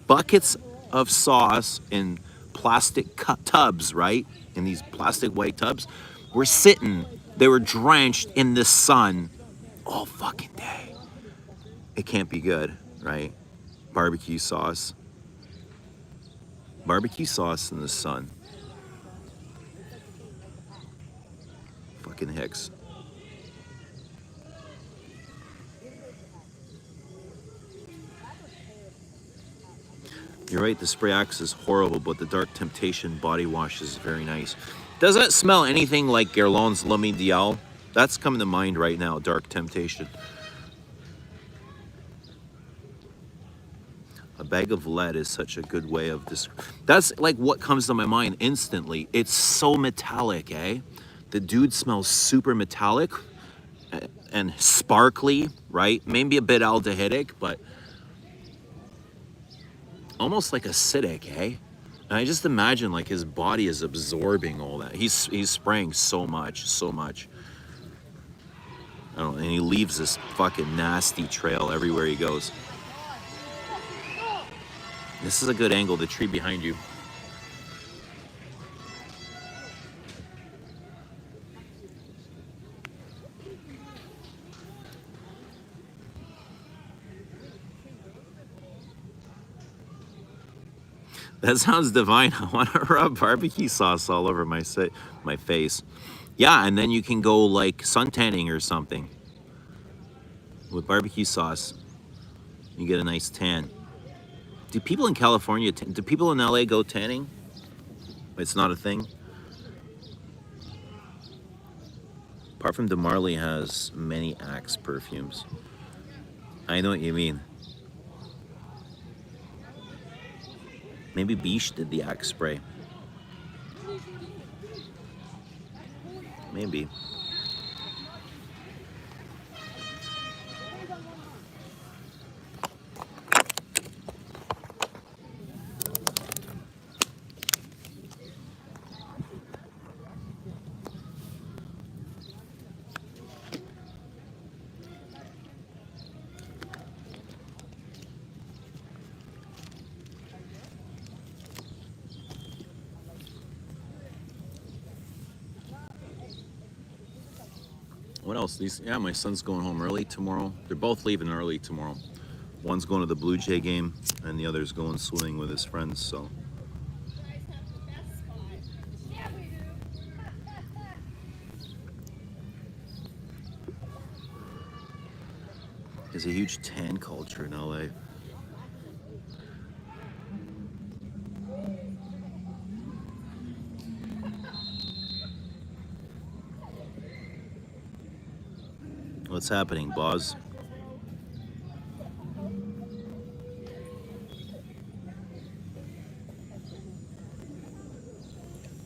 buckets of sauce in plastic tubs, right? In these plastic white tubs. Were sitting, they were drenched in the sun all fucking day. It can't be good, right? Barbecue sauce. Barbecue sauce in the sun. Fucking Hicks. You're right, the Spray Axe is horrible, but the Dark Temptation body wash is very nice. Doesn't it smell anything like Guerlain's L'Homme Ideal? That's coming to mind right now, Dark Temptation. A bag of lead is such a good way of this. That's like what comes to my mind instantly. It's so metallic, eh? The dude smells super metallic and sparkly, right? Maybe a bit aldehydic, but almost like acidic, eh? And I just imagine like his body is absorbing all that. He's spraying so much, so much. I don't know, and he leaves this fucking nasty trail everywhere he goes. This is a good angle, the tree behind you. That sounds divine. I want to rub barbecue sauce all over my face. Yeah, and then you can go like suntanning or something with barbecue sauce. You get a nice tan. Do people in California, do people in LA go tanning? It's not a thing. Parfum de Marly has many Axe perfumes. I know what you mean. Maybe Biche did the Axe spray. Maybe. What else? Yeah, my son's going home early tomorrow. They're both leaving early tomorrow. One's going to the Blue Jay game, and the other's going swimming with his friends, so. There's a huge tan culture in LA. What's happening, Boz?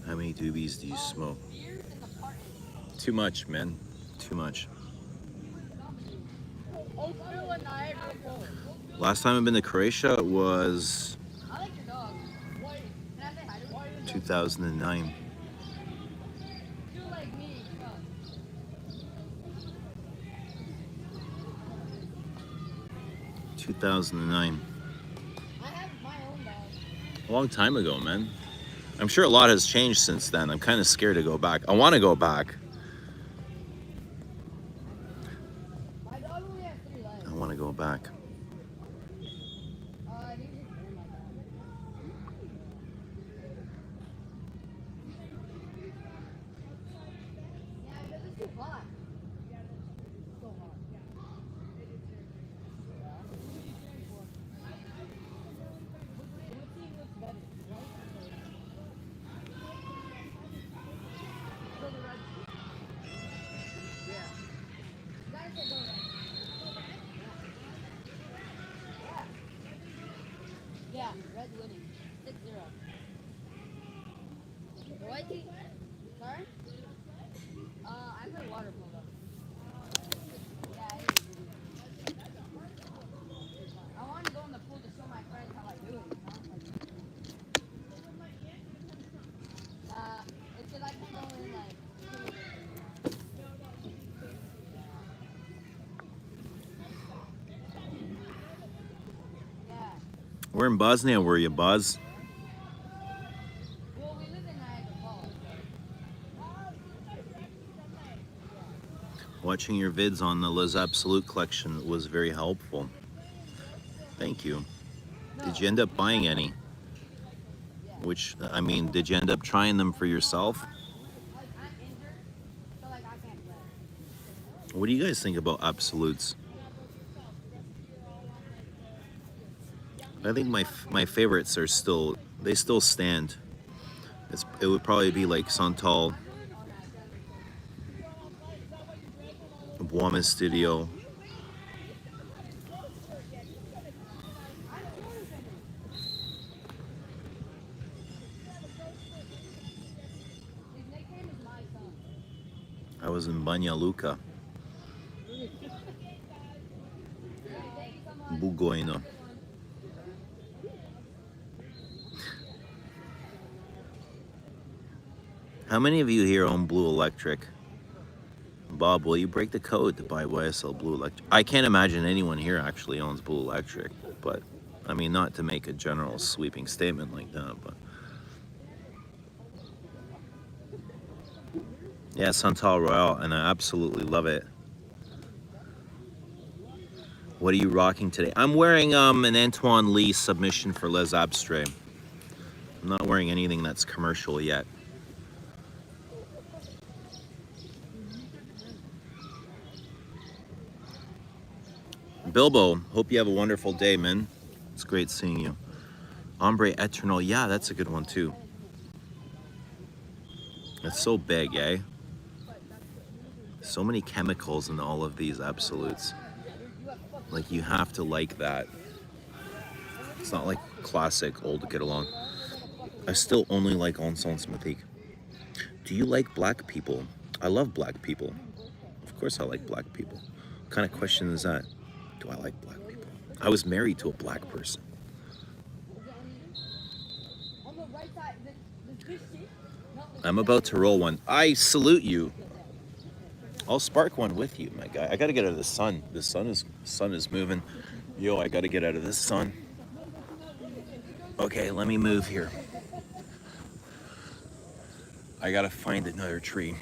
How many doobies do you smoke? Too much, man. Too much. Last time I've been to Croatia was 2009. 2009. A long time ago, man. I'm sure a lot has changed since then. I'm kind of scared to go back. I want to go back. I want to go back. Yeah, red winning. 6-0. What? Sorry? I play water polo. Yeah, I want to go in the pool to show my friends how I do it, it's like I can go in like... Yeah. Where in Bosnia were you, Buzz? Well, we live in Niagara Falls. Watching your vids on the Les Absolute collection was very helpful. Thank you. Did you end up buying any? Which, I mean, did you end up trying them for yourself? I'm injured, so like I can't play. What do you guys think about Absolutes? I think my favorites are still, they still stand. It would probably be like Santal, Bois Studio. I was in Banja Luka. Bugojno. How many of you here own Blue Electric? Bob, will you break the code to buy YSL Blue Electric? I can't imagine anyone here actually owns Blue Electric, but I mean, not to make a general sweeping statement like that, but yeah, Santal Royal, and I absolutely love it. What are you rocking today? I'm wearing an Antoine Lee submission for Les Abstrait. I'm not wearing anything that's commercial yet. Bilbo, hope you have a wonderful day, man. It's great seeing you. Ombre Eternal, yeah, that's a good one too. It's so big, eh? So many chemicals in all of these absolutes. Like, you have to like that. It's not like classic old get along. I still only like Encens Mythique. Do you like black people? I love black people. Of course I like black people. What kind of question is that? Do I like black people? I was married to a black person. I'm about to roll one. I salute you. I'll spark one with you, my guy. I gotta get out of the sun. The sun is moving. Yo, I gotta get out of this sun. Okay, let me move here. I gotta find another tree.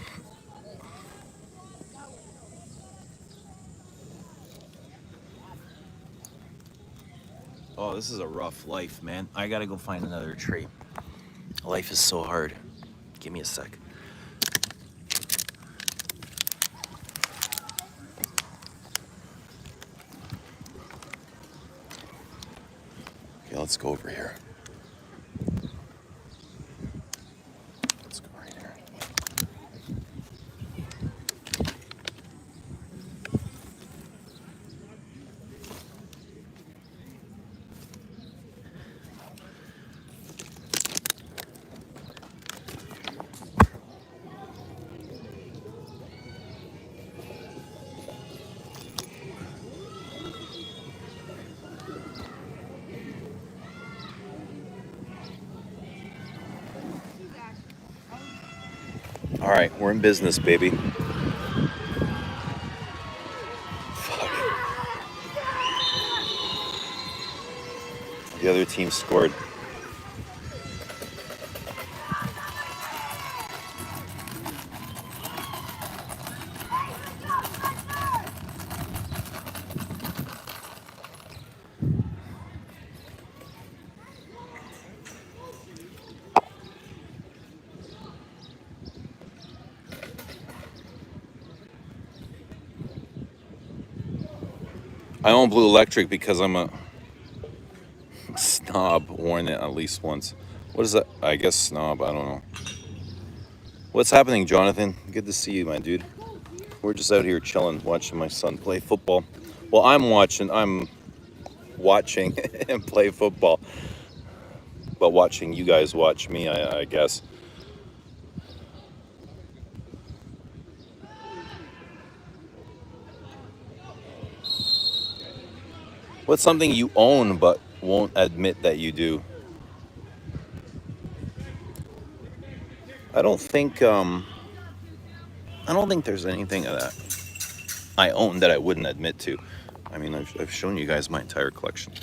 Oh, this is a rough life, man. I gotta go find another tree. Life is so hard. Give me a sec. Okay, let's go over here. Let's go right here. All right, we're in business, baby. Fuck. The other team scored. I own Blue Electric because I'm a snob, worn it at least once. What is that? I guess snob, I don't know. What's happening, Jonathan? Good to see you, my dude. We're just out here chilling, watching my son play football. Well, I'm watching and play football. But watching you guys watch me, I guess. What's something you own but won't admit that you do? I don't think there's anything that I own that I wouldn't admit to. I mean, I've shown you guys my entire collection.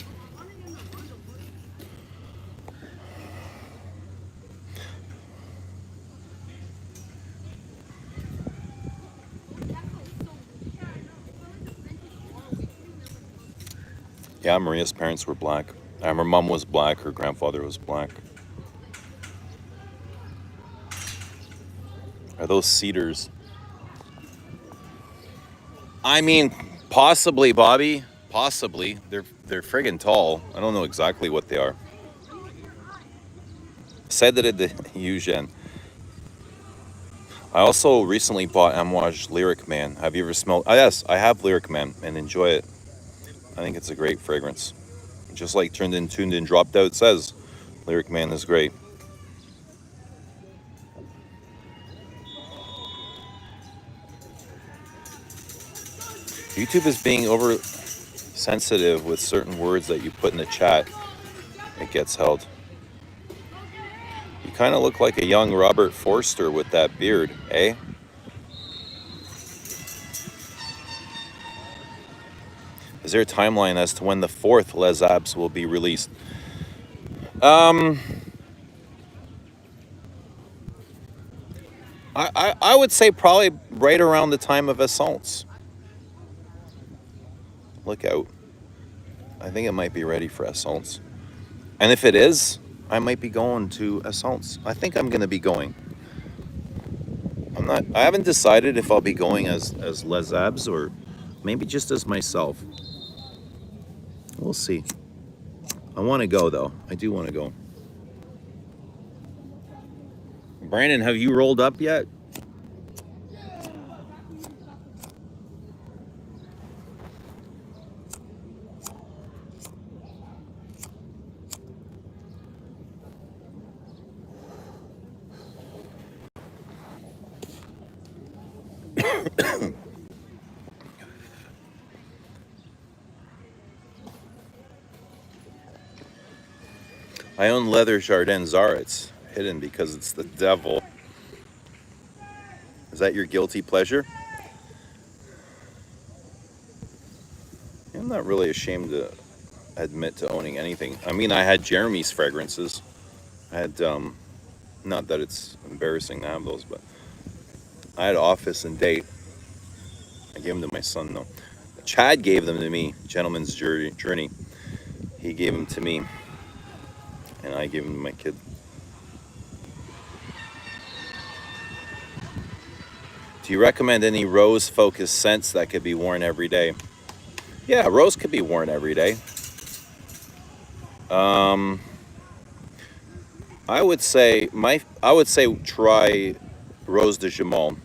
Yeah, Maria's parents were black. Her mom was black, her grandfather was black. Are those cedars? I mean, possibly, Bobby. Possibly. They're friggin' tall. I don't know exactly what they are. Cedre de Eugène. I also recently bought Amouage Lyric Man. Have you ever smelled? Oh, yes, I have Lyric Man and enjoy it. I think it's a great fragrance. Just like Turned In, Tuned In, Dropped Out says, Lyric Man is great. YouTube is being oversensitive with certain words that you put in the chat. It gets held. kind of look like a young Robert Forster with that beard, eh? Is there a timeline as to when the fourth Les Abs will be released? I would say probably right around the time of Essence. Look out. I think it might be ready for Essence. And if it is, I might be going to Essence. I think I'm going to be going. I haven't decided if I'll be going as Les Abs or maybe just as myself. We'll see. I want to go, though. I do want to go. Brandon, have you rolled up yet? I own leather Jardin Zara. It's hidden because it's the devil. Is that your guilty pleasure? I'm not really ashamed to admit to owning anything. I mean, I had Jeremy's fragrances. I had, not that it's embarrassing to have those, but I had Office and Date. I gave them to my son, though. Chad gave them to me, Gentleman's Journey. He gave them to me, and I gave them to my kid. Do you recommend any rose-focused scents that could be worn every day? Yeah, rose could be worn every day. I would say try Rose de Jamal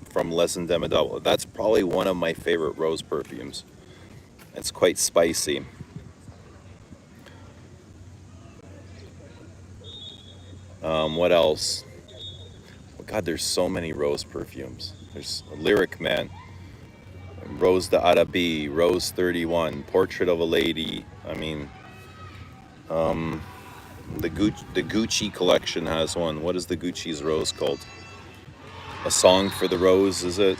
from Les Indemnidables. That's probably one of my favorite rose perfumes. It's quite spicy. What else? God, there's so many rose perfumes. There's Lyric Man, Rose d'Arabie, Rose 31, Portrait of a Lady. I mean, the Gucci collection has one. What is the Gucci's rose called? A Song for the Rose, is it?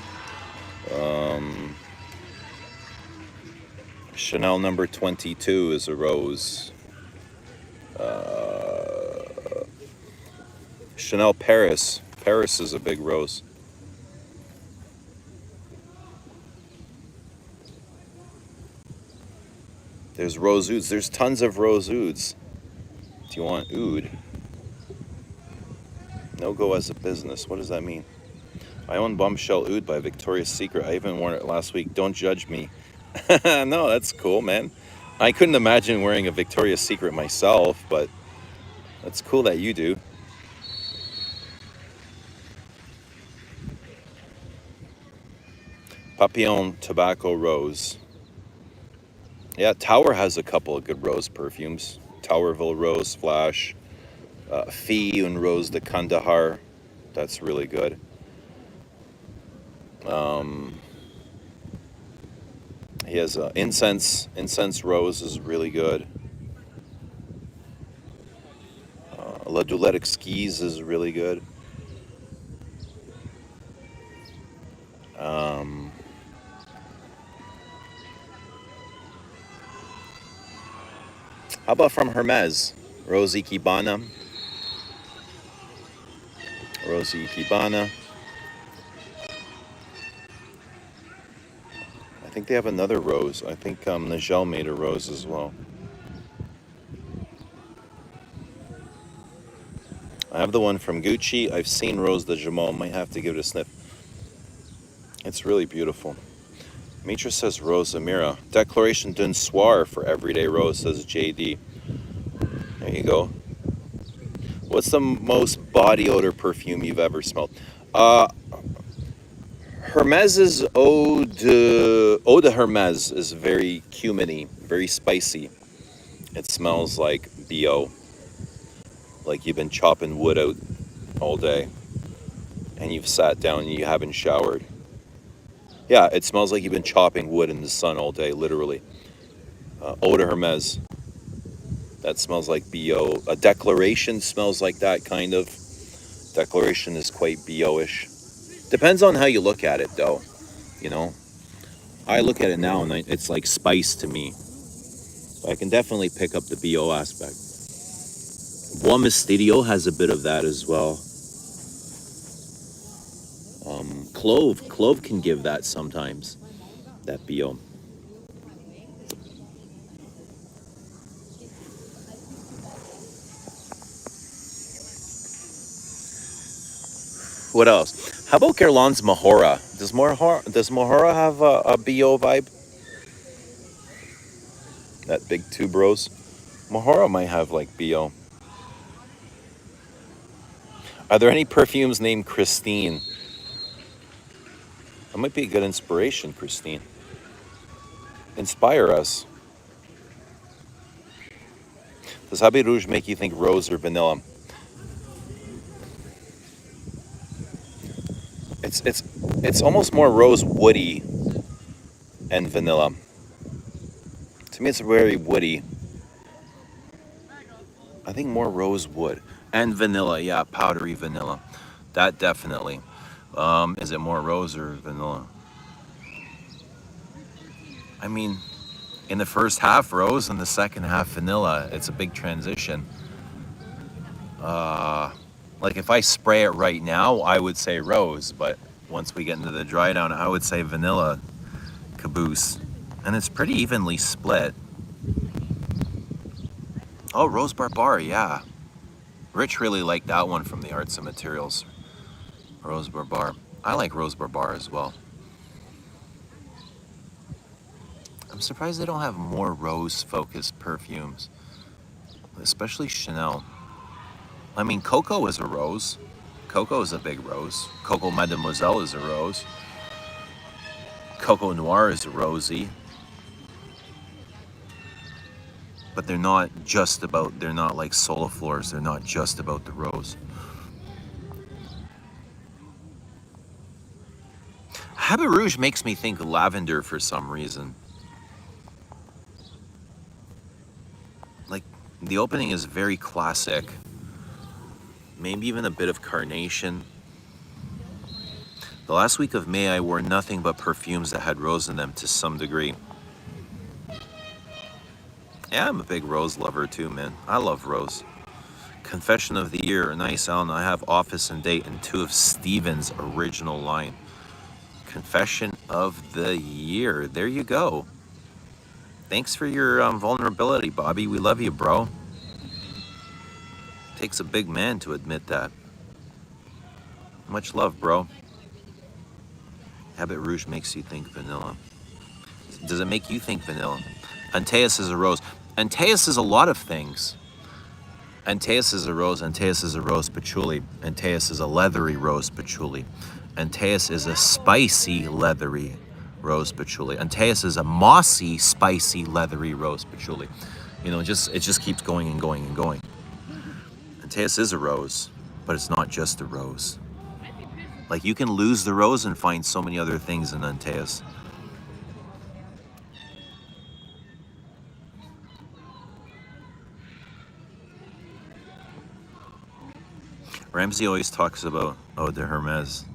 Chanel number 22 is a rose. Chanel Paris. Paris is a big rose. There's rose ouds. There's tons of rose ouds. Do you want oud? No go as a business. What does that mean? I own Bombshell Oud by Victoria's Secret. I even worn it last week. Don't judge me. No, that's cool, man. I couldn't imagine wearing a Victoria's Secret myself, but that's cool that you do. Papillon Tobacco Rose. Yeah, Tower has a couple of good rose perfumes. Towerville Rose Flash. Fille and Rose de Kandahar. That's really good. He has incense. Incense Rose is really good. La Doulette Exquise is really good. How about from Hermes? Rosy Ikebana. Rosy Ikebana. I think they have another rose. I think Nigel made a rose as well. I have the one from Gucci. I've seen Rose de Jamal. Might have to give it a sniff. It's really beautiful. Mitra says Rose Amira. Declaration d'un Soir for Everyday Rose, says JD. There you go. What's the most body odor perfume you've ever smelled? Hermes's Eau de Hermes is very cuminy, very spicy. It smells like BO. Like you've been chopping wood out all day. And you've sat down and you haven't showered. Yeah, it smells like you've been chopping wood in the sun all day, literally. Eau de Hermes. That smells like BO. A Declaration smells like that, kind of. Declaration is quite BO-ish. Depends on how you look at it, though. You know, I look at it now and it's like spice to me. So I can definitely pick up the BO aspect. Bois Mysterio has a bit of that as well. Clove can give that sometimes, that BO. What else? How about Guerlain's Mahora? Does Mahora have a BO vibe? That big tuberose? Mahora might have like BO. Are there any perfumes named Christine? That might be a good inspiration, Christine. Inspire us. Does Habit Rouge make you think rose or vanilla? It's almost more rose woody and vanilla. To me, it's very woody. I think more rose wood and vanilla. Yeah, powdery vanilla. That definitely. Is it more rose or vanilla? I mean, in the first half rose, and the second half vanilla. It's a big transition. Like if I spray it right now, I would say rose, but once we get into the dry down, I would say vanilla caboose. And it's pretty evenly split. Oh, Rose Barbar, yeah. Rich really liked that one from the Arts and Materials. Rose Barbar. I like Rose Barbar as well. I'm surprised they don't have more rose-focused perfumes, especially Chanel. I mean, Coco is a rose. Coco is a big rose. Coco Mademoiselle is a rose. Coco Noir is a rosy. But they're not like Soliflores. They're not just about the rose. Habit Rouge makes me think lavender for some reason. Like, the opening is very classic. Maybe even a bit of carnation. The last week of May, I wore nothing but perfumes that had rose in them to some degree. Yeah, I'm a big rose lover too, man. I love rose. Confession of the Year. Nice, Alan. I have Office and Date and 2 of Steven's original line. Confession of the Year. There you go. Thanks for your vulnerability, Bobby. We love you, bro. Takes a big man to admit that. Much love, bro. Habit Rouge makes you think vanilla. Does it make you think vanilla? Antaeus is a rose. Antaeus is a lot of things. Antaeus is a rose. Antaeus is a rose patchouli. Antaeus is a leathery rose patchouli. Antaeus is a spicy, leathery rose patchouli. Antaeus is a mossy, spicy, leathery rose patchouli. You know, it just keeps going and going and going. Antaeus is a rose, but it's not just a rose. Like, you can lose the rose and find so many other things in Antaeus. Ramsey always talks about Eau de Hermes.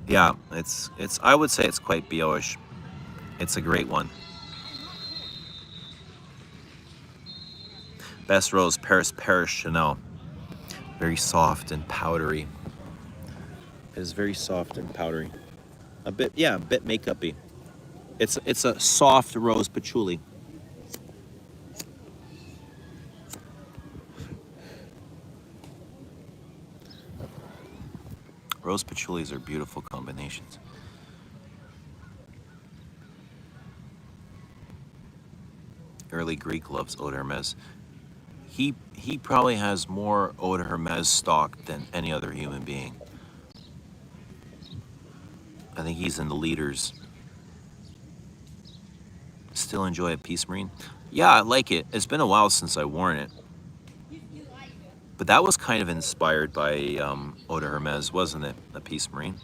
Yeah, it's I would say it's quite BO-ish. It's a great one. Best rose, Paris Chanel. Very soft and powdery. It is very soft and powdery. A bit makeup-y. It's a soft rose patchouli. Rose patchoulis are beautiful combinations. Early Greek loves Eau de Hermes. He probably has more Eau de Hermes stock than any other human being. I think he's in the leaders. Still enjoy a Peace Marine? Yeah, I like it. It's been a while since I worn it. But that was kind of inspired by Eau de Hermes, wasn't it? A Peace Marine.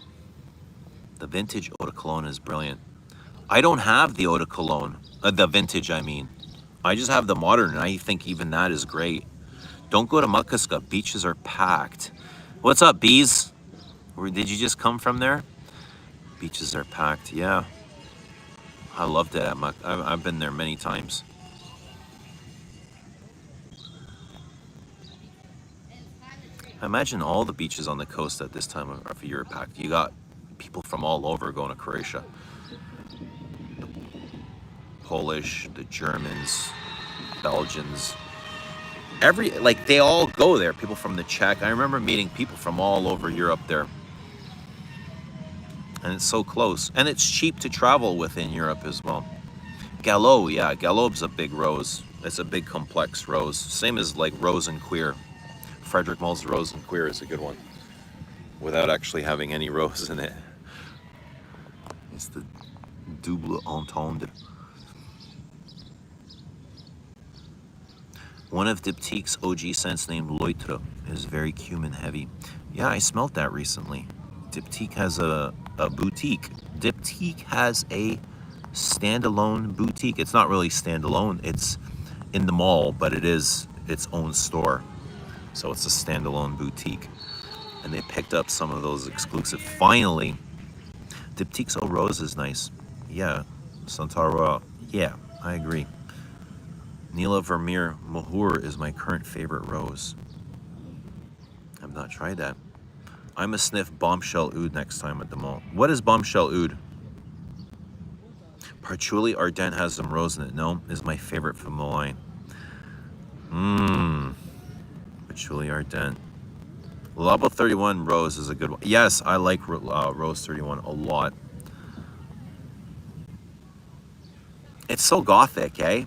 The vintage Eau de Cologne is brilliant. I don't have the Eau de Cologne. The vintage, I mean. I just have the modern, and I think even that is great. Don't go to Muckaska. Beaches are packed. What's up, bees? Did you just come from there? Beaches are packed. Yeah, I loved it at I've been there many times. I imagine all the beaches on the coast at this time of year are packed. You got people from all over going to Croatia. The Polish, the Germans, Belgians. They all go there. People from the Czech. I remember meeting people from all over Europe there. And it's so close. And it's cheap to travel within Europe as well. Gallo, yeah, Gallo's a big rose. It's a big complex rose. Same as like rose and queer. Frederick Mull's rose and queer is a good one. Without actually having any rose in it. It's the double entendre. One of Diptyque's OG scents named Loitre is very cumin heavy. Yeah, I smelled that recently. Diptyque has a boutique. Diptyque has a standalone boutique. It's not really standalone. It's in the mall, but it is its own store. So it's a standalone boutique. And they picked up some of those exclusive. Finally, Diptyque's Eau Rose is nice. Yeah, Santara. Yeah, I agree. Nila Vermeer Mahur is my current favorite rose. I've not tried that. I'm a sniff Bombshell Oud next time at the mall. What is Bombshell Oud? Patchouli Ardent has some rose in it. No, is my favorite from the line. Patchouli Ardent. Labo 31 Rose is a good one. Yes, I like Rose 31 a lot. It's so gothic, eh?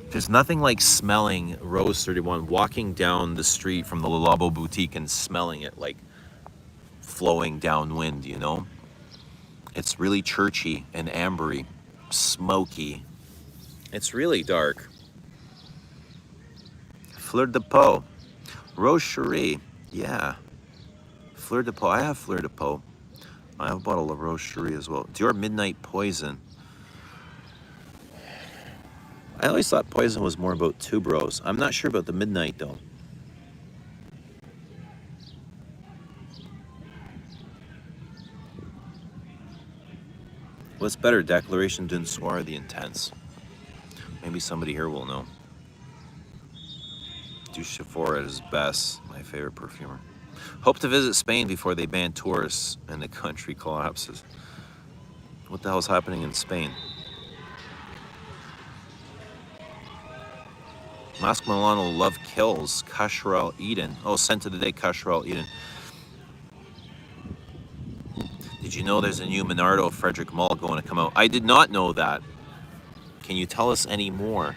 There's nothing like smelling Rose 31, walking down the street from the Labo boutique and smelling it like flowing downwind, you know? It's really churchy and ambery, smoky. It's really dark. Fleur de Peau. Rose Cherie. Yeah. Fleur de Peau. I have Fleur de Peau. I have a bottle of Rose Cherie as well. Dior Midnight Poison. I always thought Poison was more about tuberose. I'm not sure about the Midnight though. What's better, Declaration d'un Soir or the Intense? Maybe somebody here will know. Duchefort at his best, my favorite perfumer. Hope to visit Spain before they ban tourists and the country collapses. What the hell's happening in Spain? Mask Milano Love Kills, Kashrel Eden. Oh, Scent of the Day, Kashrel Eden. Did you know there's a new Minardo Frederick Mull going to come out? I did not know that. Can you tell us any more?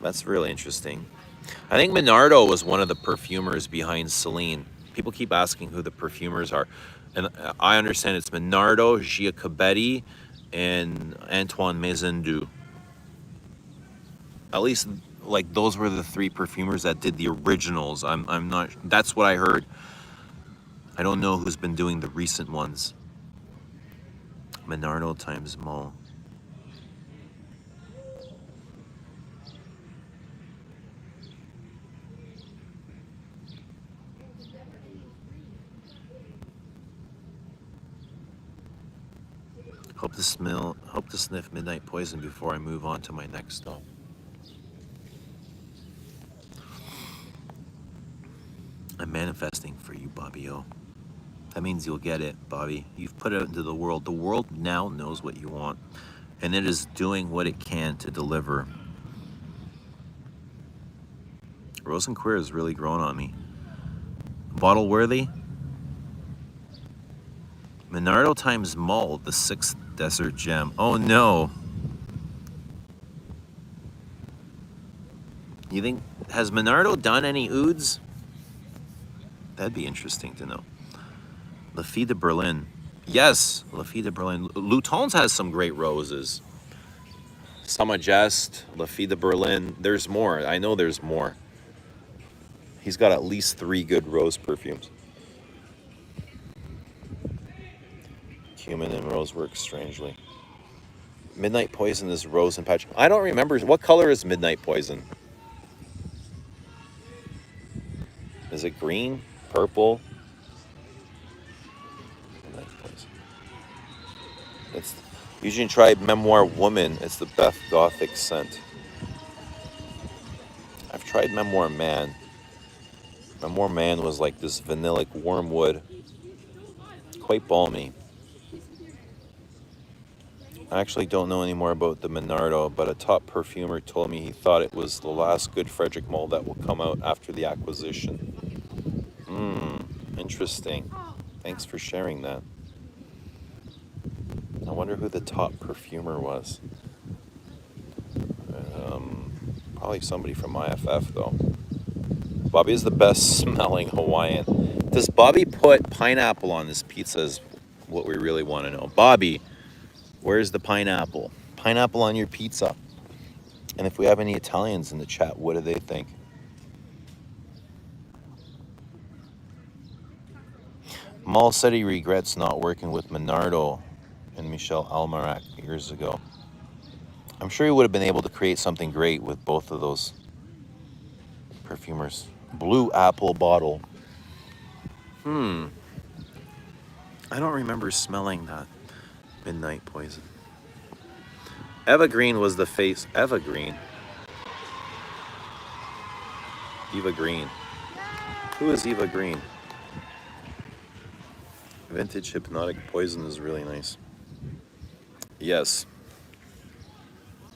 That's really interesting. I think Minardo was one of the perfumers behind Celine. People keep asking who the perfumers are. And I understand it's Minardo, Giacobetti, and Antoine Maisondieu. At least, like, those were the three perfumers that did the originals. I'm not, that's what I heard. I don't know who's been doing the recent ones. Minardo times Mull. Hope to sniff Midnight Poison before I move on to my next stop. I'm manifesting for you, Bobby O. That means you'll get it, Bobby. You've put it into the world. The world now knows what you want, and it is doing what it can to deliver. Rose and Queer has really grown on me. Bottle worthy? Minardo times Mull, the 6th desert gem. Oh no. You think, has Minardo done any ouds? That'd be interesting to know. La Fille de Berlin. Yes, La Fille de Berlin. Louton's has some great roses. Sama Jest, La Fille de Berlin. There's more. I know there's more. He's got at least 3 good rose perfumes. Cumin and rose work strangely. Midnight Poison is rose and patch. I don't remember. What color is Midnight Poison? Is it green? Purple? Midnight Poison. It's usually tried Memoir Woman. It's the Beth Gothic scent. I've tried Memoir Man. Memoir Man was like this vanillic wormwood. Quite balmy. I actually don't know any more about the Minardo, but a top perfumer told me he thought it was the last good Frederick Mull that will come out after the acquisition. Interesting. Thanks for sharing that. I wonder who the top perfumer was. Probably somebody from IFF, though. Bobby is the best smelling Hawaiian. Does Bobby put pineapple on his pizza is what we really want to know. Bobby, where's the pineapple? Pineapple on your pizza. And if we have any Italians in the chat, what do they think? Mull said he regrets not working with Minardo and Michel Almarac years ago. I'm sure he would have been able to create something great with both of those perfumers. Blue apple bottle. I don't remember smelling that. Midnight Poison. Eva Green was the face. Eva Green. Eva Green. Who is Eva Green? Vintage Hypnotic Poison is really nice. Yes.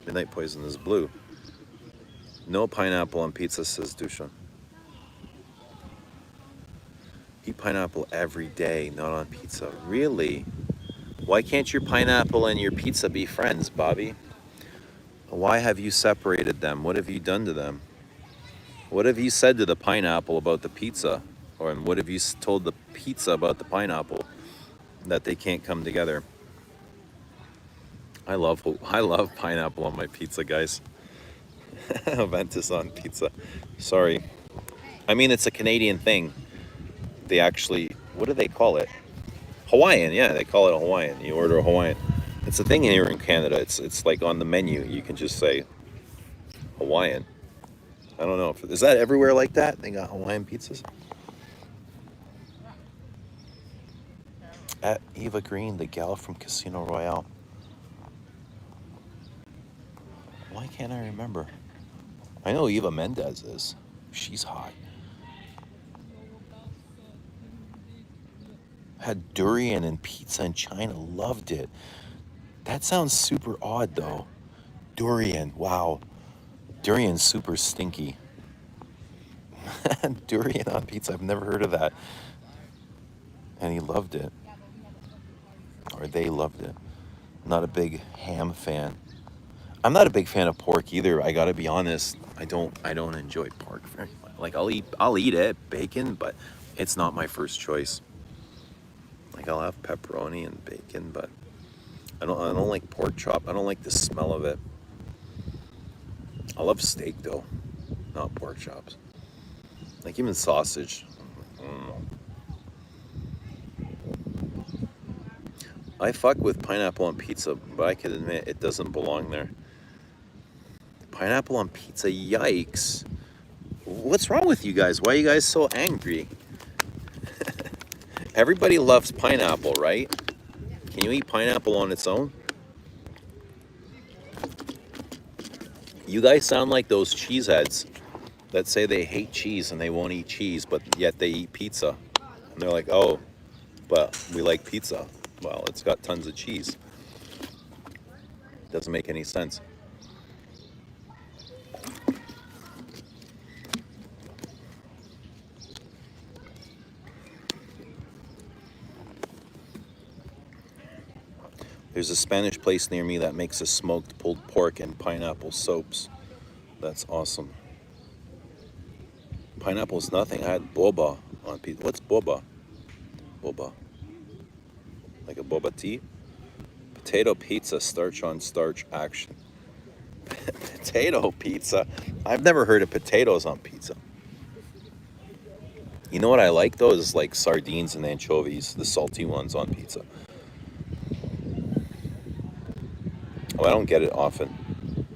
Midnight Poison is blue. No pineapple on pizza, says Dusha. Eat pineapple every day, not on pizza. Really? Why can't your pineapple and your pizza be friends, Bobby? Why have you separated them? What have you done to them? What have you said to the pineapple about the pizza? Or what have you told the pizza about the pineapple that they can't come together? I love pineapple on my pizza, guys. Ventus on pizza. Sorry. I mean, it's a Canadian thing. They actually, what do they call it? Hawaiian, yeah, they call it a Hawaiian. You order a Hawaiian. It's a thing here in Canada. It's like on the menu. You can just say Hawaiian. I don't know. Is that everywhere like that? They got Hawaiian pizzas? At Eva Green, the gal from Casino Royale. Why can't I remember? I know Eva Mendes is. She's hot. Had durian and pizza in China. Loved it. That sounds super odd, though. Durian. Wow. Durian's super stinky. Durian on pizza. I've never heard of that. And he loved it. Or they loved it. Not a big ham fan. I'm not a big fan of pork either. I gotta be honest. I don't enjoy pork very much. Like I'll eat it, bacon, but it's not my first choice. Like I'll have pepperoni and bacon, but I don't like pork chop. I don't like the smell of it. I love steak though, not pork chops. Like even sausage. I fuck with pineapple on pizza, but I can admit it doesn't belong there. Pineapple on pizza, yikes. What's wrong with you guys? Why are you guys so angry? Everybody loves pineapple, right? Can you eat pineapple on its own? You guys sound like those cheeseheads that say they hate cheese and they won't eat cheese, but yet they eat pizza. And they're like, oh, but we like pizza. Well, it's got tons of cheese. Doesn't make any sense. There's a Spanish place near me that makes a smoked pulled pork and pineapple soaps. That's awesome. Pineapple's nothing. I had boba on pizza. What's boba? Boba. Like a boba tea? Potato pizza, starch on starch action. Potato pizza? I've never heard of potatoes on pizza. You know what I like though is like sardines and anchovies, the salty ones on pizza. Oh, I don't get it often.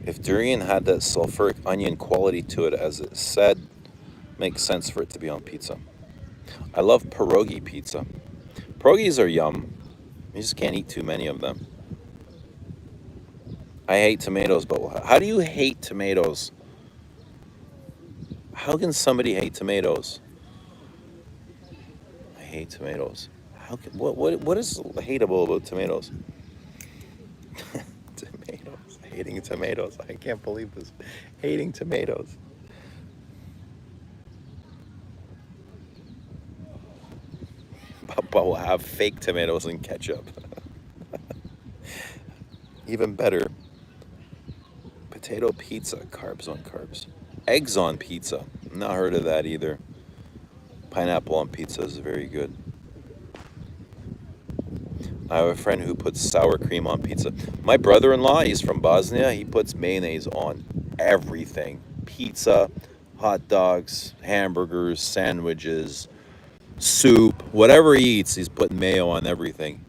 If durian had that sulfuric onion quality to it, as it said, makes sense for it to be on pizza. I love pierogi pizza. Pierogies are yum. You just can't eat too many of them. I hate tomatoes, but how do you hate tomatoes? How can somebody hate tomatoes? I hate tomatoes. How can what is hateable about tomatoes? Tomatoes. Hating tomatoes. I can't believe this. Hating tomatoes. But we'll have fake tomatoes and ketchup. Even better. Potato pizza. Carbs on carbs. Eggs on pizza. Not heard of that either. Pineapple on pizza is very good. I have a friend who puts sour cream on pizza. My brother-in-law, he's from Bosnia. He puts mayonnaise on everything. Pizza, hot dogs, hamburgers, sandwiches, soup, whatever he eats, he's putting mayo on everything.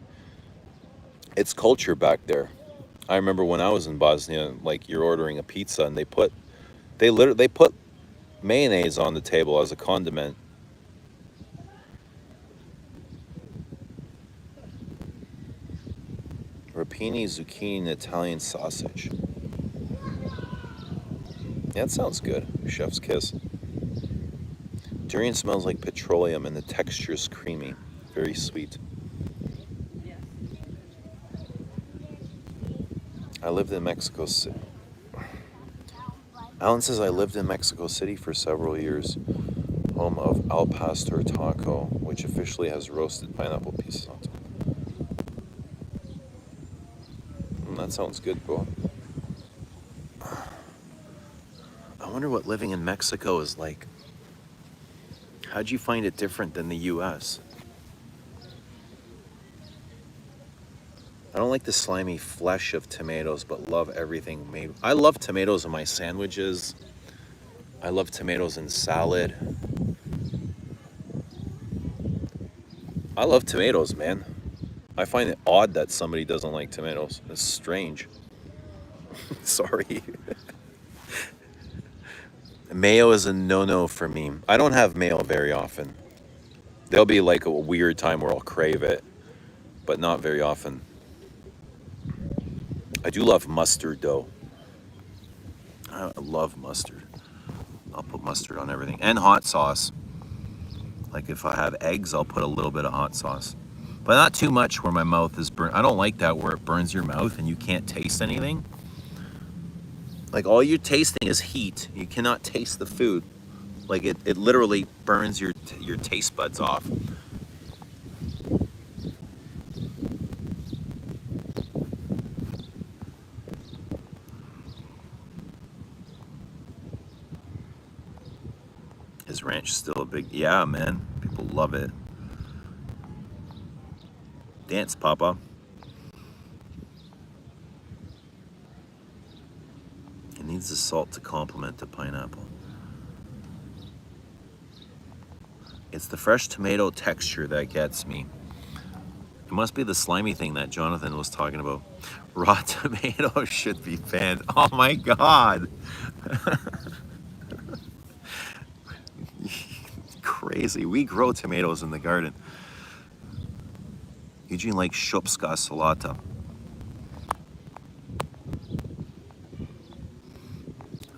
It's culture back there. I remember when I was in Bosnia, like you're ordering a pizza and they put mayonnaise on the table as a condiment. Rapini, zucchini, Italian sausage. Yeah, that sounds good. Chef's kiss. Durian smells like petroleum and the texture is creamy. Very sweet. I lived in Mexico City. Alan says I lived in Mexico City for several years. Home of Al Pastor Taco, which officially has roasted pineapple pieces on top. That sounds good, bro. I wonder what living in Mexico is like. How'd you find it different than the US? I don't like the slimy flesh of tomatoes, but love everything made. I love tomatoes in my sandwiches. I love tomatoes in salad. I love tomatoes, man. I find it odd that somebody doesn't like tomatoes. It's strange. Sorry. Mayo is a no-no for me. I don't have mayo very often. There'll be like a weird time where I'll crave it, but not very often. I do love mustard though. I love mustard. I'll put mustard on everything. And hot sauce. Like if I have eggs, I'll put a little bit of hot sauce. But not too much where my mouth is burnt. I don't like that where it burns your mouth and you can't taste anything. Like all you're tasting is heat. You cannot taste the food. Like it literally burns your taste buds off. Is ranch still a big... Yeah, man. People love it. Dance, Papa. It needs the salt to complement the pineapple. It's the fresh tomato texture that gets me. It must be the slimy thing that Jonathan was talking about. Raw tomatoes should be banned. Oh my God. Crazy. We grow tomatoes in the garden. Eugene likes Shopska salata.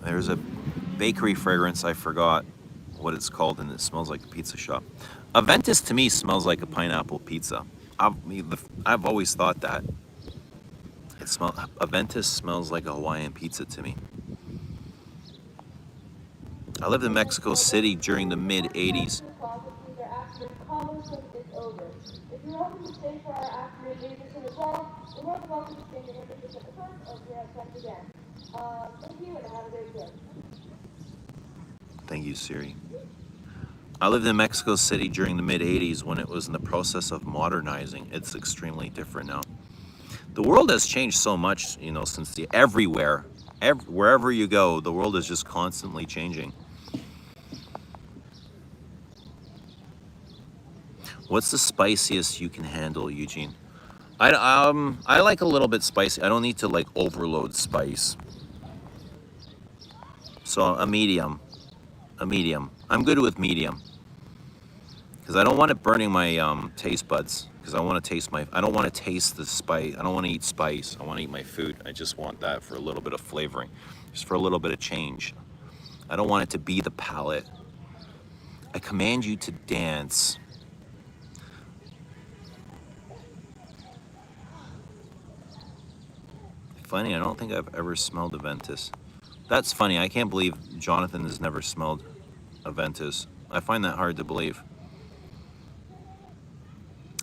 There's a bakery fragrance, I forgot what it's called, and it smells like a pizza shop. Aventus to me smells like a pineapple pizza. I've always thought that. Aventus smells like a Hawaiian pizza to me. I lived in Mexico City during the mid-'80s. Thank you, Siri. I lived in Mexico City during the mid-'80s when it was in the process of modernizing. It's extremely different now. The world has changed so much, you know, since wherever you go, the world is just constantly changing. What's the spiciest you can handle, Eugene? I like a little bit spicy. I don't need to like overload spice. So a medium. A medium. I'm good with medium. Because I don't want it burning my taste buds. Because I want to taste I don't want to taste the spice. I don't want to eat spice. I want to eat my food. I just want that for a little bit of flavoring. Just for a little bit of change. I don't want it to be the palate. I command you to dance. Funny, I don't think I've ever smelled a Ventus. That's funny. I can't believe Jonathan has never smelled a Ventus. I find that hard to believe.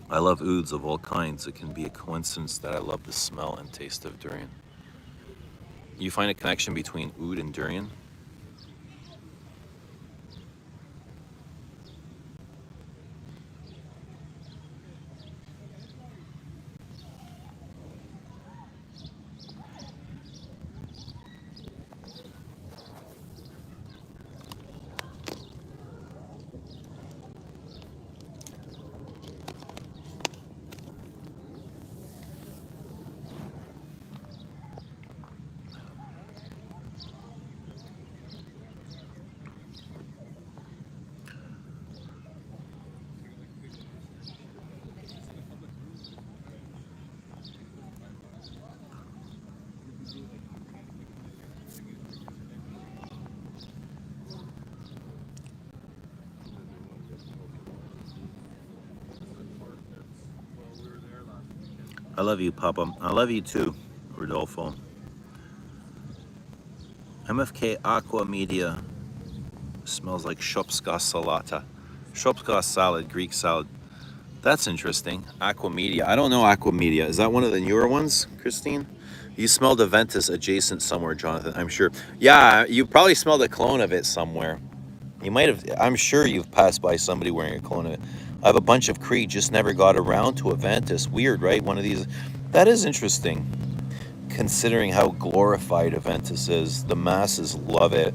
I love ouds of all kinds. It can be a coincidence that I love the smell and taste of durian. You find a connection between oud and durian? I love you, Papa. I love you too, Rodolfo. MFK Aqua Media smells like Shopska Salata. Shopska salad, Greek salad. That's interesting. Aqua Media. I don't know Aqua Media. Is that one of the newer ones, Christine? You smelled a Ventus adjacent somewhere, Jonathan, I'm sure. Yeah, you probably smelled a clone of it somewhere. You might have, I'm sure you've passed by somebody wearing a clone of it. I have a bunch of Creed, just never got around to a Ventus. Weird, right? One of these. That is interesting, considering how glorified a Ventus is. The masses love it.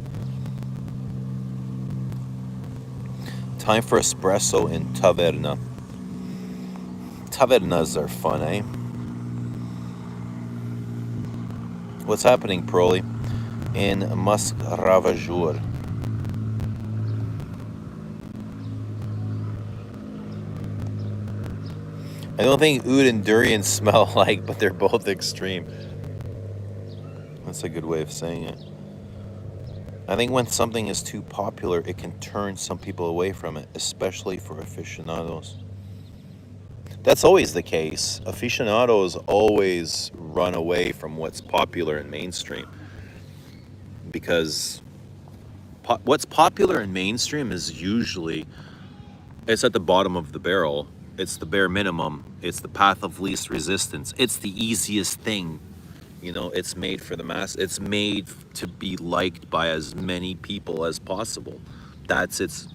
Time for espresso in Taverna. Tavernas are fun, eh? What's happening, Proly? In Musk Ravageur. I don't think oud and durian smell alike, but they're both extreme. That's a good way of saying it. I think when something is too popular, it can turn some people away from it, especially for aficionados. That's always the case. Aficionados always run away from what's popular and mainstream. Because what's popular and mainstream is usually, it's at the bottom of the barrel. It's the bare minimum. It's the path of least resistance. It's the easiest thing. You know, it's made for the mass. It's made to be liked by as many people as possible. That's its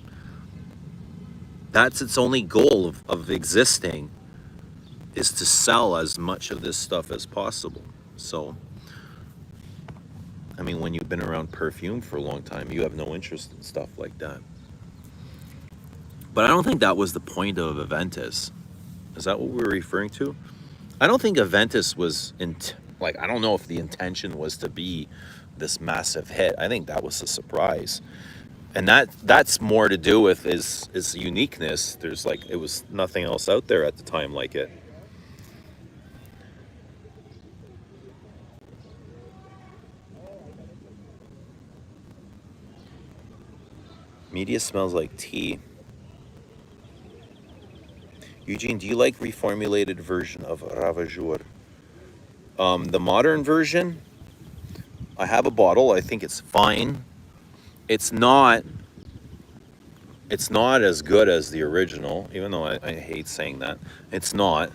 only goal of existing, is to sell as much of this stuff as possible. So, I mean, when you've been around perfume for a long time, you have no interest in stuff like that. But I don't think that was the point of Aventus. Is that what we were referring to? I don't think Aventus was I don't know if the intention was to be this massive hit. I think that was a surprise. And that's more to do with its uniqueness. There's it was nothing else out there at the time like it. Media smells like tea. Eugene, do you like reformulated version of Ravageur? The modern version, I have a bottle. I think it's fine. It's not as good as the original, even though I hate saying that. It's not.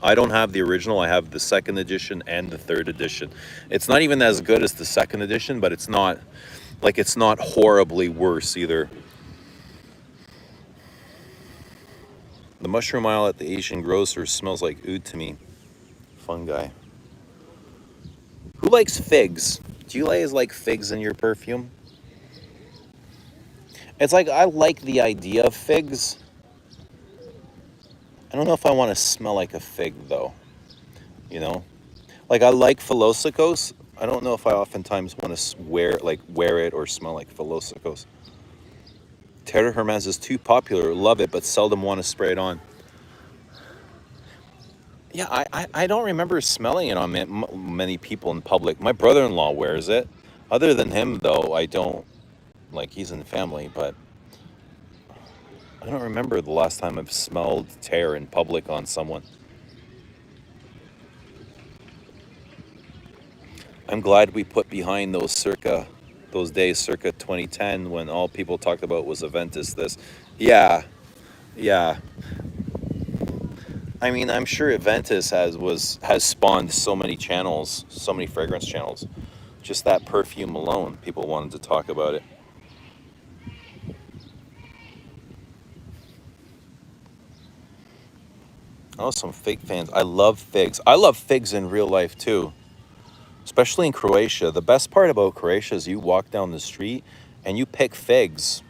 I don't have the original. I have the second edition and the third edition. It's not even as good as the second edition, but it's not horribly worse either. The mushroom aisle at the Asian grocer smells like oud to me. Fungi. Who likes figs? Do you guys like figs in your perfume? It's I like the idea of figs. I don't know if I want to smell like a fig though, you know? Like I like Philosopos. I don't know if I oftentimes want to wear it or smell like Philosopos. Terre Hermes is too popular. Love it, but seldom want to spray it on. Yeah, I don't remember smelling it on many people in public. My brother-in-law wears it. Other than him, though, I don't. Like, he's in the family, but I don't remember the last time I've smelled tear in public on someone. I'm glad we put behind those days circa 2010 when all people talked about was Aventus this. Yeah, yeah. I mean, I'm sure Aventus has spawned so many channels, so many fragrance channels. Just that perfume alone, people wanted to talk about it. Oh, some fig fans. I love figs. I love figs in real life too, especially in Croatia. The best part about Croatia is you walk down the street and you pick figs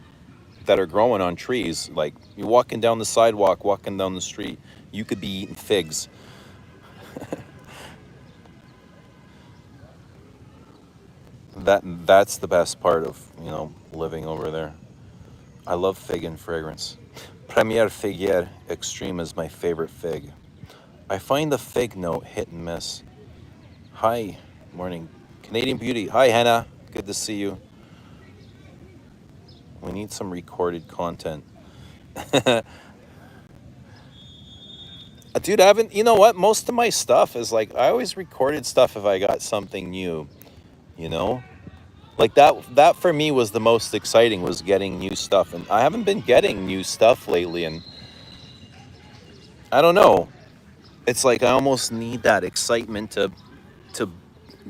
that are growing on trees. Like you're walking down the sidewalk, walking down the street, you could be eating figs. That's the best part of, living over there. I love fig and fragrance. Premier Figuier Extreme is my favorite fig. I find the fig note hit and miss. Hi, morning. Canadian Beauty. Hi, Hannah. Good to see you. We need some recorded content. Dude, I haven't, you know what? Most of my stuff is like, I always recorded stuff if I got something new, you know? Like that for me was the most exciting, was getting new stuff. And I haven't been getting new stuff lately. And I don't know. It's like I almost need that excitement to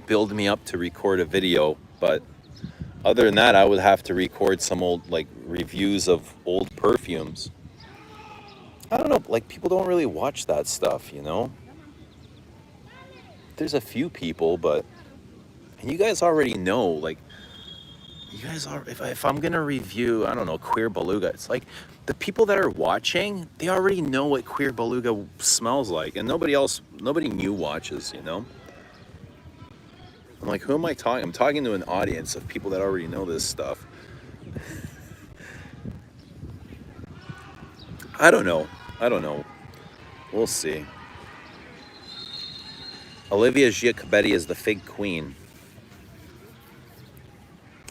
build me up to record a video. But other than that, I would have to record some old, like, reviews of old perfumes. I don't know, like, people don't really watch that stuff, you know? There's a few people, but and you guys already know, like, you guys are, if I'm gonna review, I don't know, Queer Beluga, it's like, the people that are watching, they already know what Queer Beluga smells like, and nobody new watches, you know? I'm like, who am I talking? I'm talking to an audience of people that already know this stuff. I don't know. I don't know. We'll see. Olivia Giacobetti is the fig queen.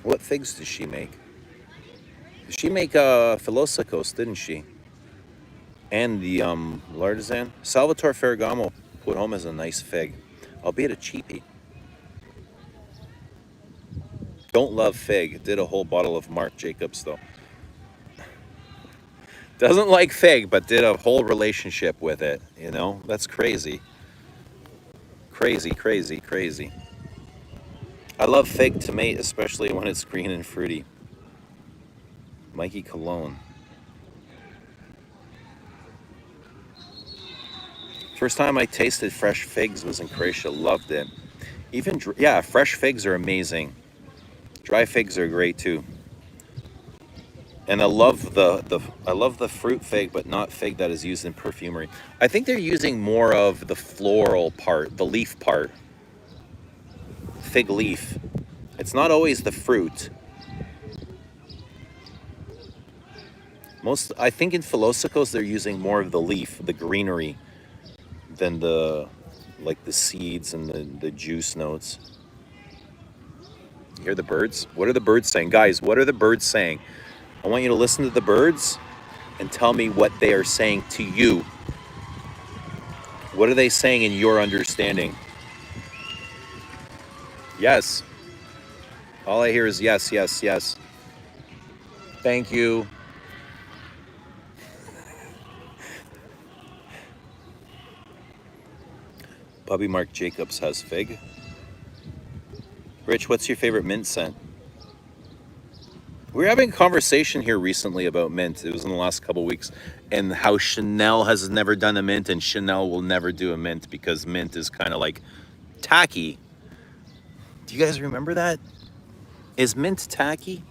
What figs does she make? She make Philosopos, didn't she? And the Lartisan. Salvatore Ferragamo put home as a nice fig, albeit a cheapie. Don't love fig. Did a whole bottle of Marc Jacobs though. Doesn't like fig, but did a whole relationship with it. You know, that's crazy. Crazy, crazy, crazy. I love fig to mate, especially when it's green and fruity. Mikey Cologne. First time I tasted fresh figs was in Croatia. Loved it. Even yeah, fresh figs are amazing. Dry figs are great too. And I love the fruit fig, but not fig that is used in perfumery. I think they're using more of the floral part, the leaf part. Fig leaf. It's not always the fruit. I think in Philosopos they're using more of the leaf, the greenery, than the seeds and the juice notes. You hear the birds? What are the birds saying? Guys, what are the birds saying? I want you to listen to the birds and tell me what they are saying to you. What are they saying in your understanding? Yes. All I hear is yes, yes, yes. Thank you. Bobby Marc Jacobs has fig. Rich, what's your favorite mint scent? We were having a conversation here recently about mint. It was in the last couple of weeks, and how Chanel has never done a mint, and Chanel will never do a mint because mint is kind of like tacky. Do you guys remember that? Is mint tacky?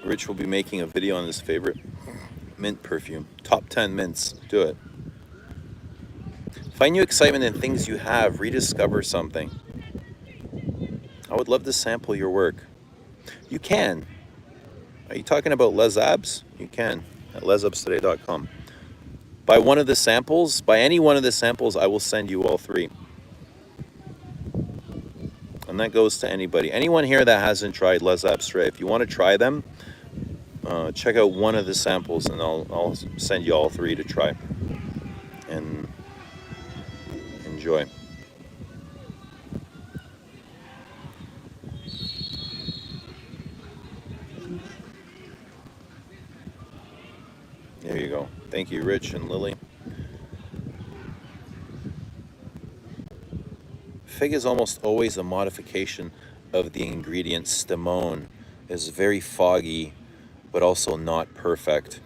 Rich will be making a video on his favorite mint perfume. Top 10 mints. Do it. Find new excitement in things you have. Rediscover something. I would love to sample your work. You can. Are you talking about Les Abs? You can at lesabstoday.com. By one of the samples, by any one of the samples, I will send you all 3. And that goes to anybody. Anyone here that hasn't tried Les Abstray, if you want to try them, check out one of the samples and I'll send you all 3 to try and enjoy. There you go. Thank you, Rich and Lily. Fig is almost always a modification of the ingredient stimone. Is very foggy, but also not perfect.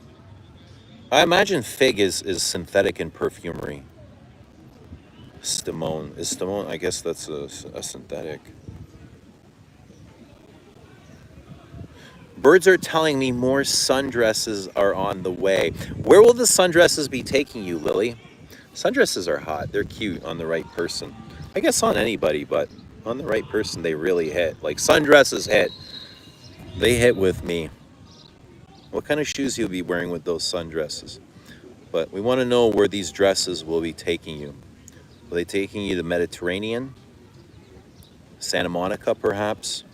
I imagine fig is synthetic in perfumery. Stimone. Is stimone, I guess that's a synthetic. Birds are telling me more sundresses are on the way. Where will the sundresses be taking you, Lily? Sundresses are hot. They're cute on the right person. I guess on anybody, but on the right person, they really hit. Like sundresses hit. They hit with me. What kind of shoes you'll be wearing with those sundresses? But we want to know where these dresses will be taking you. Will they taking you to the Mediterranean? Santa Monica, perhaps?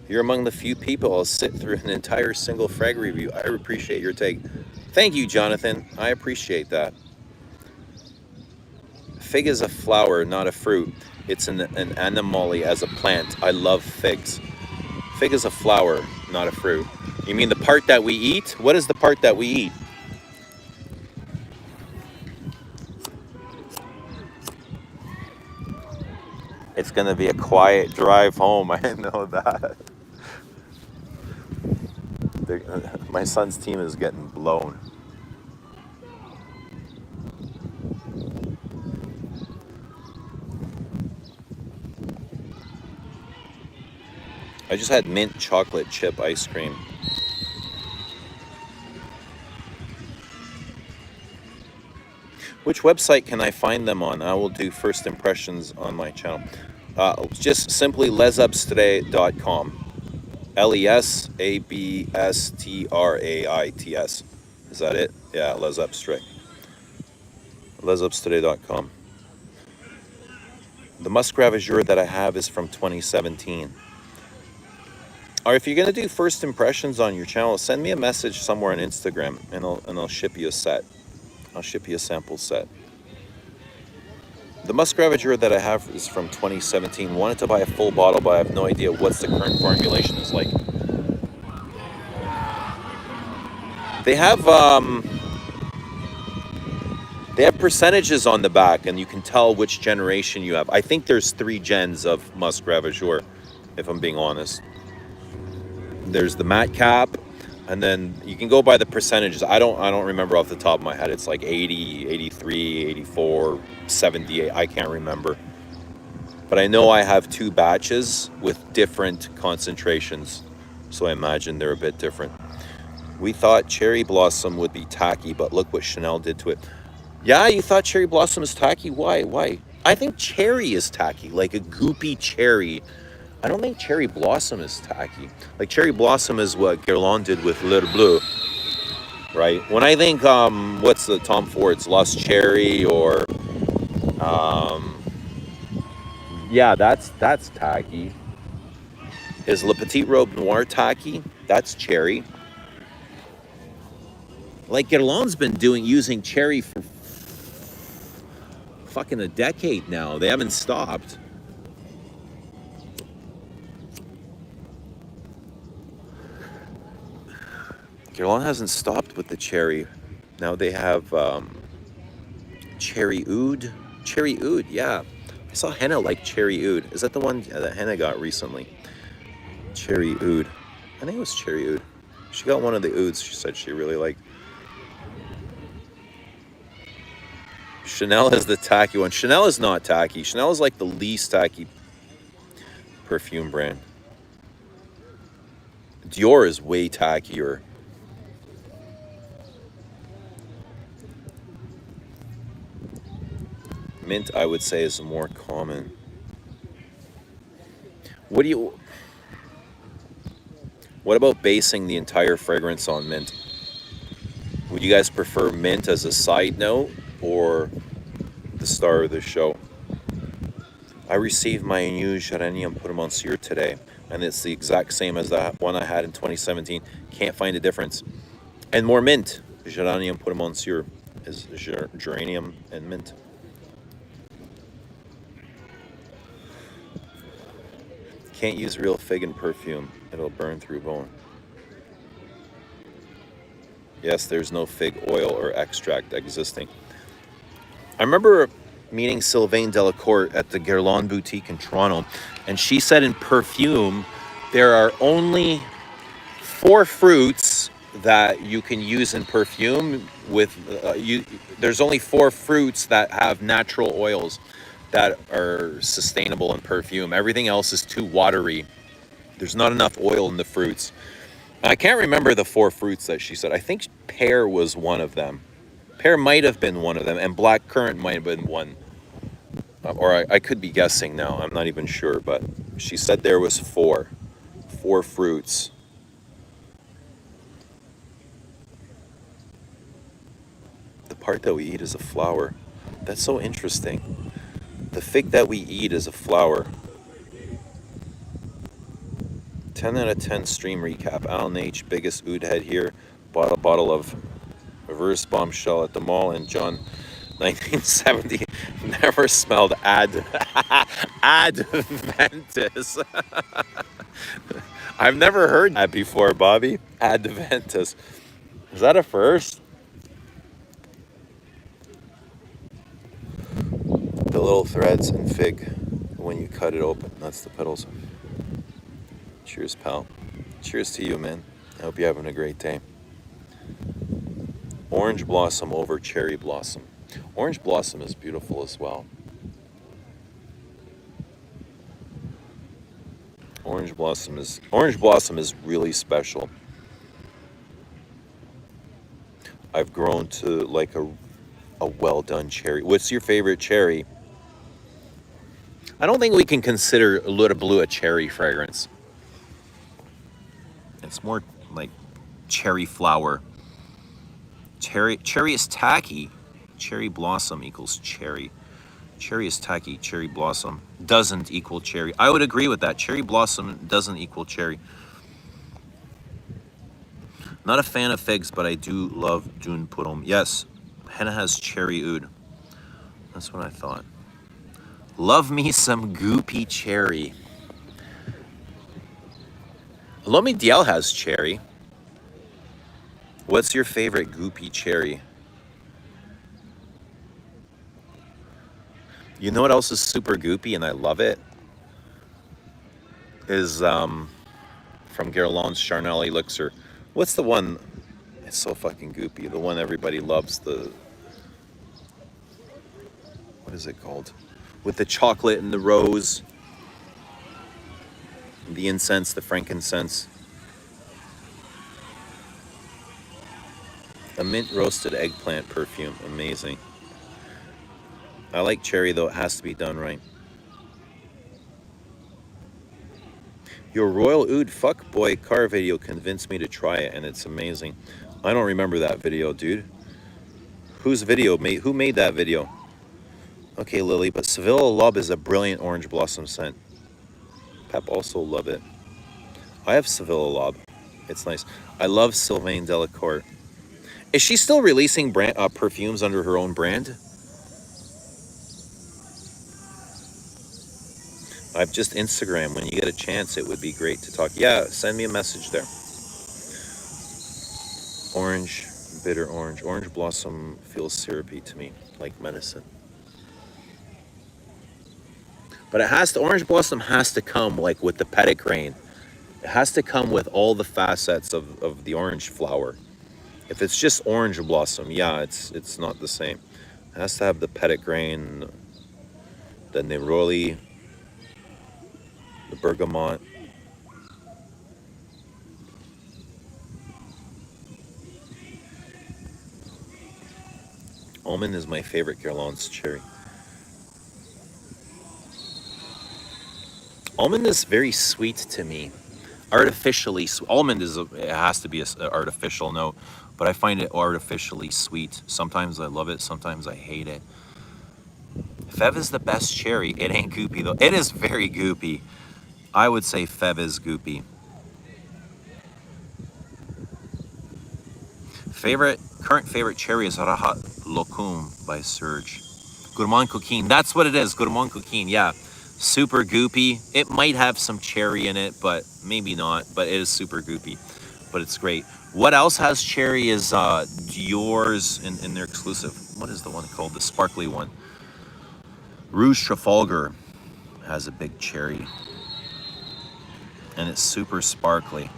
You're among the few people I'll sit through an entire single frag review. I appreciate your take. Thank you, Jonathan. I appreciate that. Fig is a flower, not a fruit. It's an anomaly as a plant. I love figs. Fig is a flower, not a fruit. You mean the part that we eat? What is the part that we eat? It's gonna be a quiet drive home. I know that. My son's team is getting blown. I just had mint chocolate chip ice cream. Which website can I find them on? I will do first impressions on my channel. Just simply lesabstray.com. LESABSTRAITS. Is that it? Yeah, lesabstray. lesabstray.com. The musk ravageur that I have is from 2017. Or if you're gonna do first impressions on your channel, send me a message somewhere on Instagram, and I'll ship you a set. I'll ship you a sample set. The musk ravageur that I have is from 2017. Wanted to buy a full bottle, but I have no idea what's the current formulation is like. They have percentages on the back, and you can tell which generation you have. I think there's 3 gens of musk ravageur, if I'm being honest. There's the matte cap, and then you can go by the percentages. I don't remember off the top of my head. It's like 80, 83, 84, 78. I can't remember. But I know I have 2 batches with different concentrations, so I imagine they're a bit different. We thought cherry blossom would be tacky, but look what Chanel did to it. Yeah, you thought cherry blossom is tacky? Why? I think cherry is tacky, like a goopy cherry. I don't think cherry blossom is tacky. Like cherry blossom is what Guerlain did with Le Bleu, right? When I think, what's the Tom Ford's Lost Cherry, or, yeah, that's tacky. Is Le Petit Robe Noir tacky? That's cherry. Like Guerlain's been using cherry for fucking a decade now. They haven't stopped. Guerlain hasn't stopped with the cherry. Now they have cherry oud. Cherry oud, yeah. I saw Henna like cherry oud. Is that the one that Henna got recently? Cherry oud. I think it was cherry oud. She got one of the ouds she said she really liked. Chanel is the tacky one. Chanel is not tacky. Chanel is like the least tacky perfume brand. Dior is way tackier. Mint, I would say, is more common. What about basing the entire fragrance on mint? Would you guys prefer mint as a side note or the star of the show? I received my new Geranium Poudre Monsieur today, and it's the exact same as that one I had in 2017. Can't find a difference. And more mint. Geranium Poudre Monsieur is geranium and mint. Can't use real fig in perfume. It'll burn through bone. Yes, there's no fig oil or extract existing. I remember meeting Sylvain Delacourt at the Guerlain Boutique in Toronto, and she said in perfume, there are only 4 fruits that you can use in perfume with, there's only 4 fruits that have natural oils that are sustainable in perfume. Everything else is too watery. There's not enough oil in the fruits. I can't remember the 4 fruits that she said. I think pear was one of them. Pear might have been one of them, and black currant might have been one. Or I could be guessing now. I'm not even sure, but she said there was 4 fruits. The part that we eat is a flower. That's so interesting. The fig that we eat is a flower. 10 out of 10 stream recap. Alan H, biggest oud head here. Bought a bottle of reverse bombshell at the mall in John 1970. Never smelled Adventus. I've never heard that before, Bobby. Adventus. Is that a first? The little threads in fig when you cut it open. That's the petals. Cheers, pal. Cheers to you, man. I hope you're having a great day. Orange blossom over cherry blossom. Orange blossom is beautiful as well. Orange blossom is really special. I've grown to like a well done cherry. What's your favorite cherry? I don't think we can consider Luta Blue a cherry fragrance. It's more like cherry flower. Cherry is tacky. Cherry blossom equals cherry. Cherry is tacky. Cherry blossom doesn't equal cherry. I would agree with that. Cherry blossom doesn't equal cherry. Not a fan of figs, but I do love June Pudom. Yes, henna has cherry oud. That's what I thought. Love me some goopy cherry. Lomi Diel has cherry. What's your favorite goopy cherry? You know what else is super goopy and I love it? Is from Guerlain's Charnel Elixir. What's the one? It's so fucking goopy. The one everybody loves. What is it called? With the chocolate and the rose. The incense, the frankincense. A mint roasted eggplant perfume. Amazing. I like cherry though. It has to be done right. Your Royal Oud Fuckboy car video convinced me to try it, and it's amazing. I don't remember that video, dude. Whose video? Who made that video? Okay, Lily, but Sevilla Love is a brilliant orange blossom scent. Pep also love it. I have Sevilla Love. It's nice. I love Sylvain Delacourt. Is she still releasing perfumes under her own brand? I've just Instagram. When you get a chance, it would be great to talk. Yeah, send me a message there. Orange, bitter orange. Orange blossom feels syrupy to me, like medicine. But orange blossom has to come like with the petitgrain. It has to come with all the facets of the orange flower. If it's just orange blossom, yeah, it's not the same. It has to have the petit grain, the neroli, the bergamot. Almond is my favorite Guerlain's cherry. Almond is very sweet to me. Artificially sweet. Almond is, it has to be an artificial note, but I find it artificially sweet. Sometimes I love it, sometimes I hate it. Fève is the best cherry. It ain't goopy though. It is very goopy. I would say Fève is goopy. Current favorite cherry is Rahat Lokum by Serge. Gourmand Coquine. That's what it is. Gourmand Coquine. Yeah. Super goopy. It might have some cherry in it, but maybe not. But it is super goopy. But it's great. What else has cherry is Dior's in their exclusive. What is the one called? The sparkly one. Rouge Trafalgar has a big cherry. And it's super sparkly.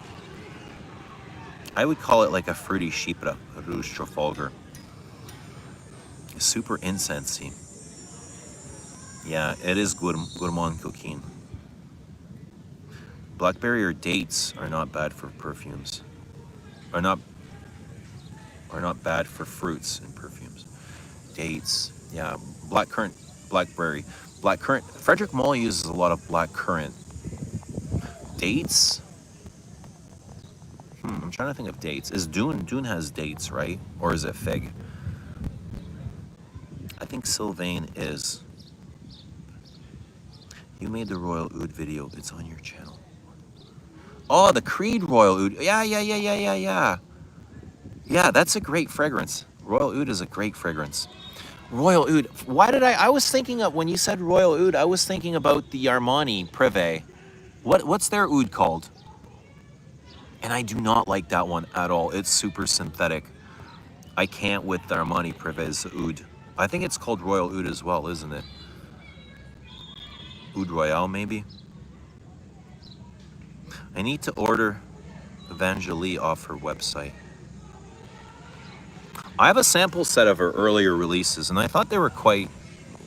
I would call it like a fruity chypre, a Rouge Trafalgar. It's super incensey. Yeah, it is gourmand coquine. Blackberry or dates are not bad for perfumes. Are not bad for fruits in perfumes. Dates, yeah. Blackcurrant, blackberry. Blackcurrant. Frederick Moll uses a lot of blackcurrant. Dates? I'm trying to think of dates. Is Dune has dates, right? Or is it fig? I think Sylvain is. You made the Royal Oud video. It's on your channel. Oh, the Creed Royal Oud. Yeah. Yeah, that's a great fragrance. Royal Oud is a great fragrance. Royal Oud. Why did I was thinking of, when you said Royal Oud, I was thinking about the Armani Privé. What's their oud called? And I do not like that one at all. It's super synthetic. I can't with the Armani Privé's oud. I think it's called Royal Oud as well, isn't it? Oud Royale, maybe? I need to order Evangelie off her website. I have a sample set of her earlier releases, and I thought they were quite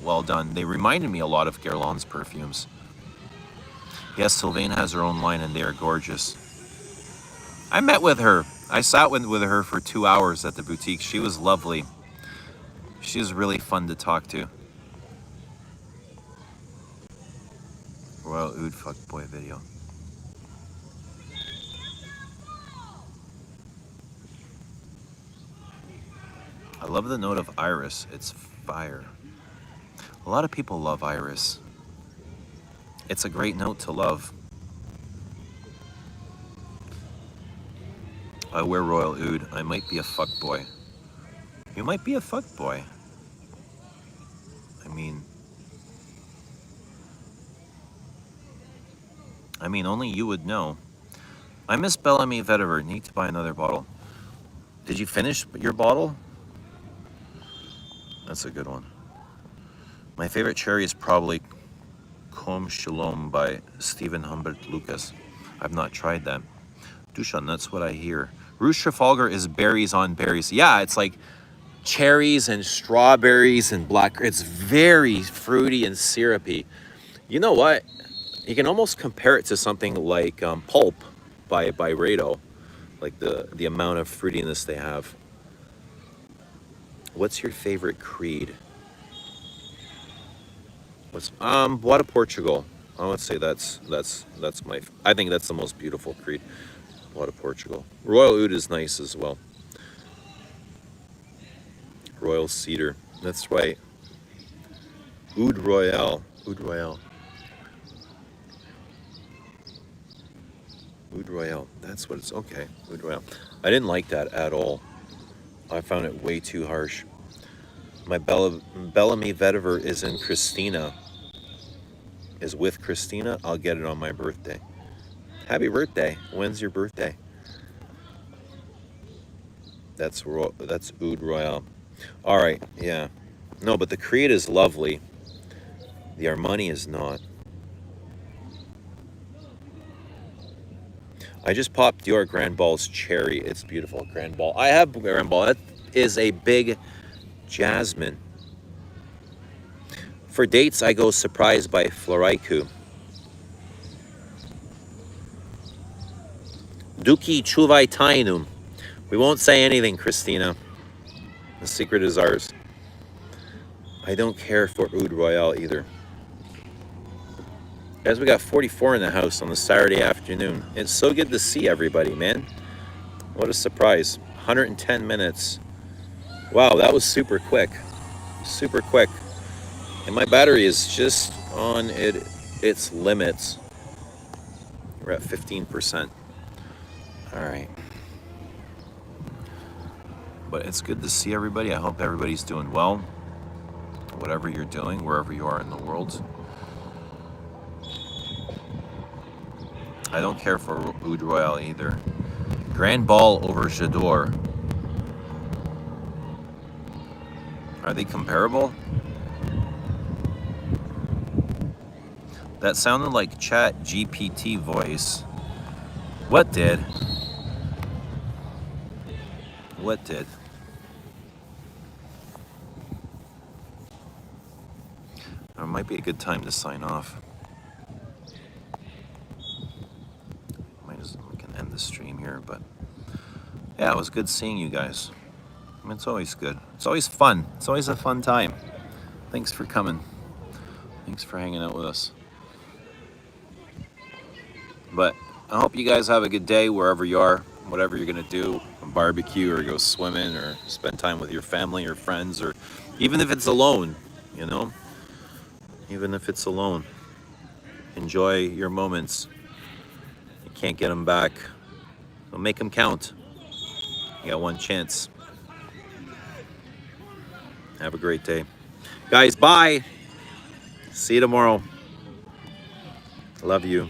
well done. They reminded me a lot of Guerlain's perfumes. Yes, Sylvain has her own line, and they are gorgeous. I met with her. I sat with her for 2 hours at the boutique. She was lovely. She was really fun to talk to. Royal Oud fuckboy video. I love the note of iris. It's fire. A lot of people love iris. It's a great note to love. I wear Royal Oud. I might be a fuckboy. You might be a fuckboy. I mean, only you would know. I miss Bellamy Vetiver. Need to buy another bottle. Did you finish your bottle? That's a good one. My favorite cherry is probably Comme Shalom by Stephen Humbert Lucas. I've not tried that. Dushan, that's what I hear. Rouge Trafalgar is berries on berries. Yeah, it's like cherries and strawberries and black. It's very fruity and syrupy. You know what? You can almost compare it to something like Pulp by Rado, like the amount of fruitiness they have. What's your favorite creed? What's Bois de Portugal? I would say that's my. I think that's the most beautiful creed. Bois de Portugal. Royal Oud is nice as well. Royal Cedar. That's right. Oud Royale. Oud Royale. Oud Royale. That's what it's. Okay. Oud Royale. I didn't like that at all. I found it way too harsh. My Bellamy Vetiver is in Christina. Is with Christina. I'll get it on my birthday. Happy birthday. When's your birthday? That's Oud Royale. All right. Yeah. No, but the Creed is lovely. The Armani is not. I just popped your Grand Ball's cherry. It's beautiful. Grand Ball. I have Grand Ball. That is a big jasmine. For dates, I go surprised by Floraiku. Duki chuvai tainum. We won't say anything, Christina. The secret is ours. I don't care for Oud Royale either. Guys, we got 44 in the house on the Saturday afternoon. It's so good to see everybody, man. What a surprise. 110 minutes. Wow, that was super quick. Super quick. And my battery is just on its limits. We're at 15%. All right. But it's good to see everybody. I hope everybody's doing well. Whatever you're doing, wherever you are in the world. I don't care for Oud Royale either. Grand Ball over J'adore. Are they comparable? That sounded like Chat GPT voice. What did? What did? It might be a good time to sign off. We can end the stream here, but yeah, it was good seeing you guys. I mean, it's always good. It's always fun. It's always a fun time. Thanks for coming. Thanks for hanging out with us. But I hope you guys have a good day wherever you are, whatever you're gonna do, a barbecue or go swimming or spend time with your family or friends, or even if it's alone, you know, even if it's alone, enjoy your moments. You can't get them back, so make them count. You got one chance. Have a great day. Guys, bye. See you tomorrow. Love you.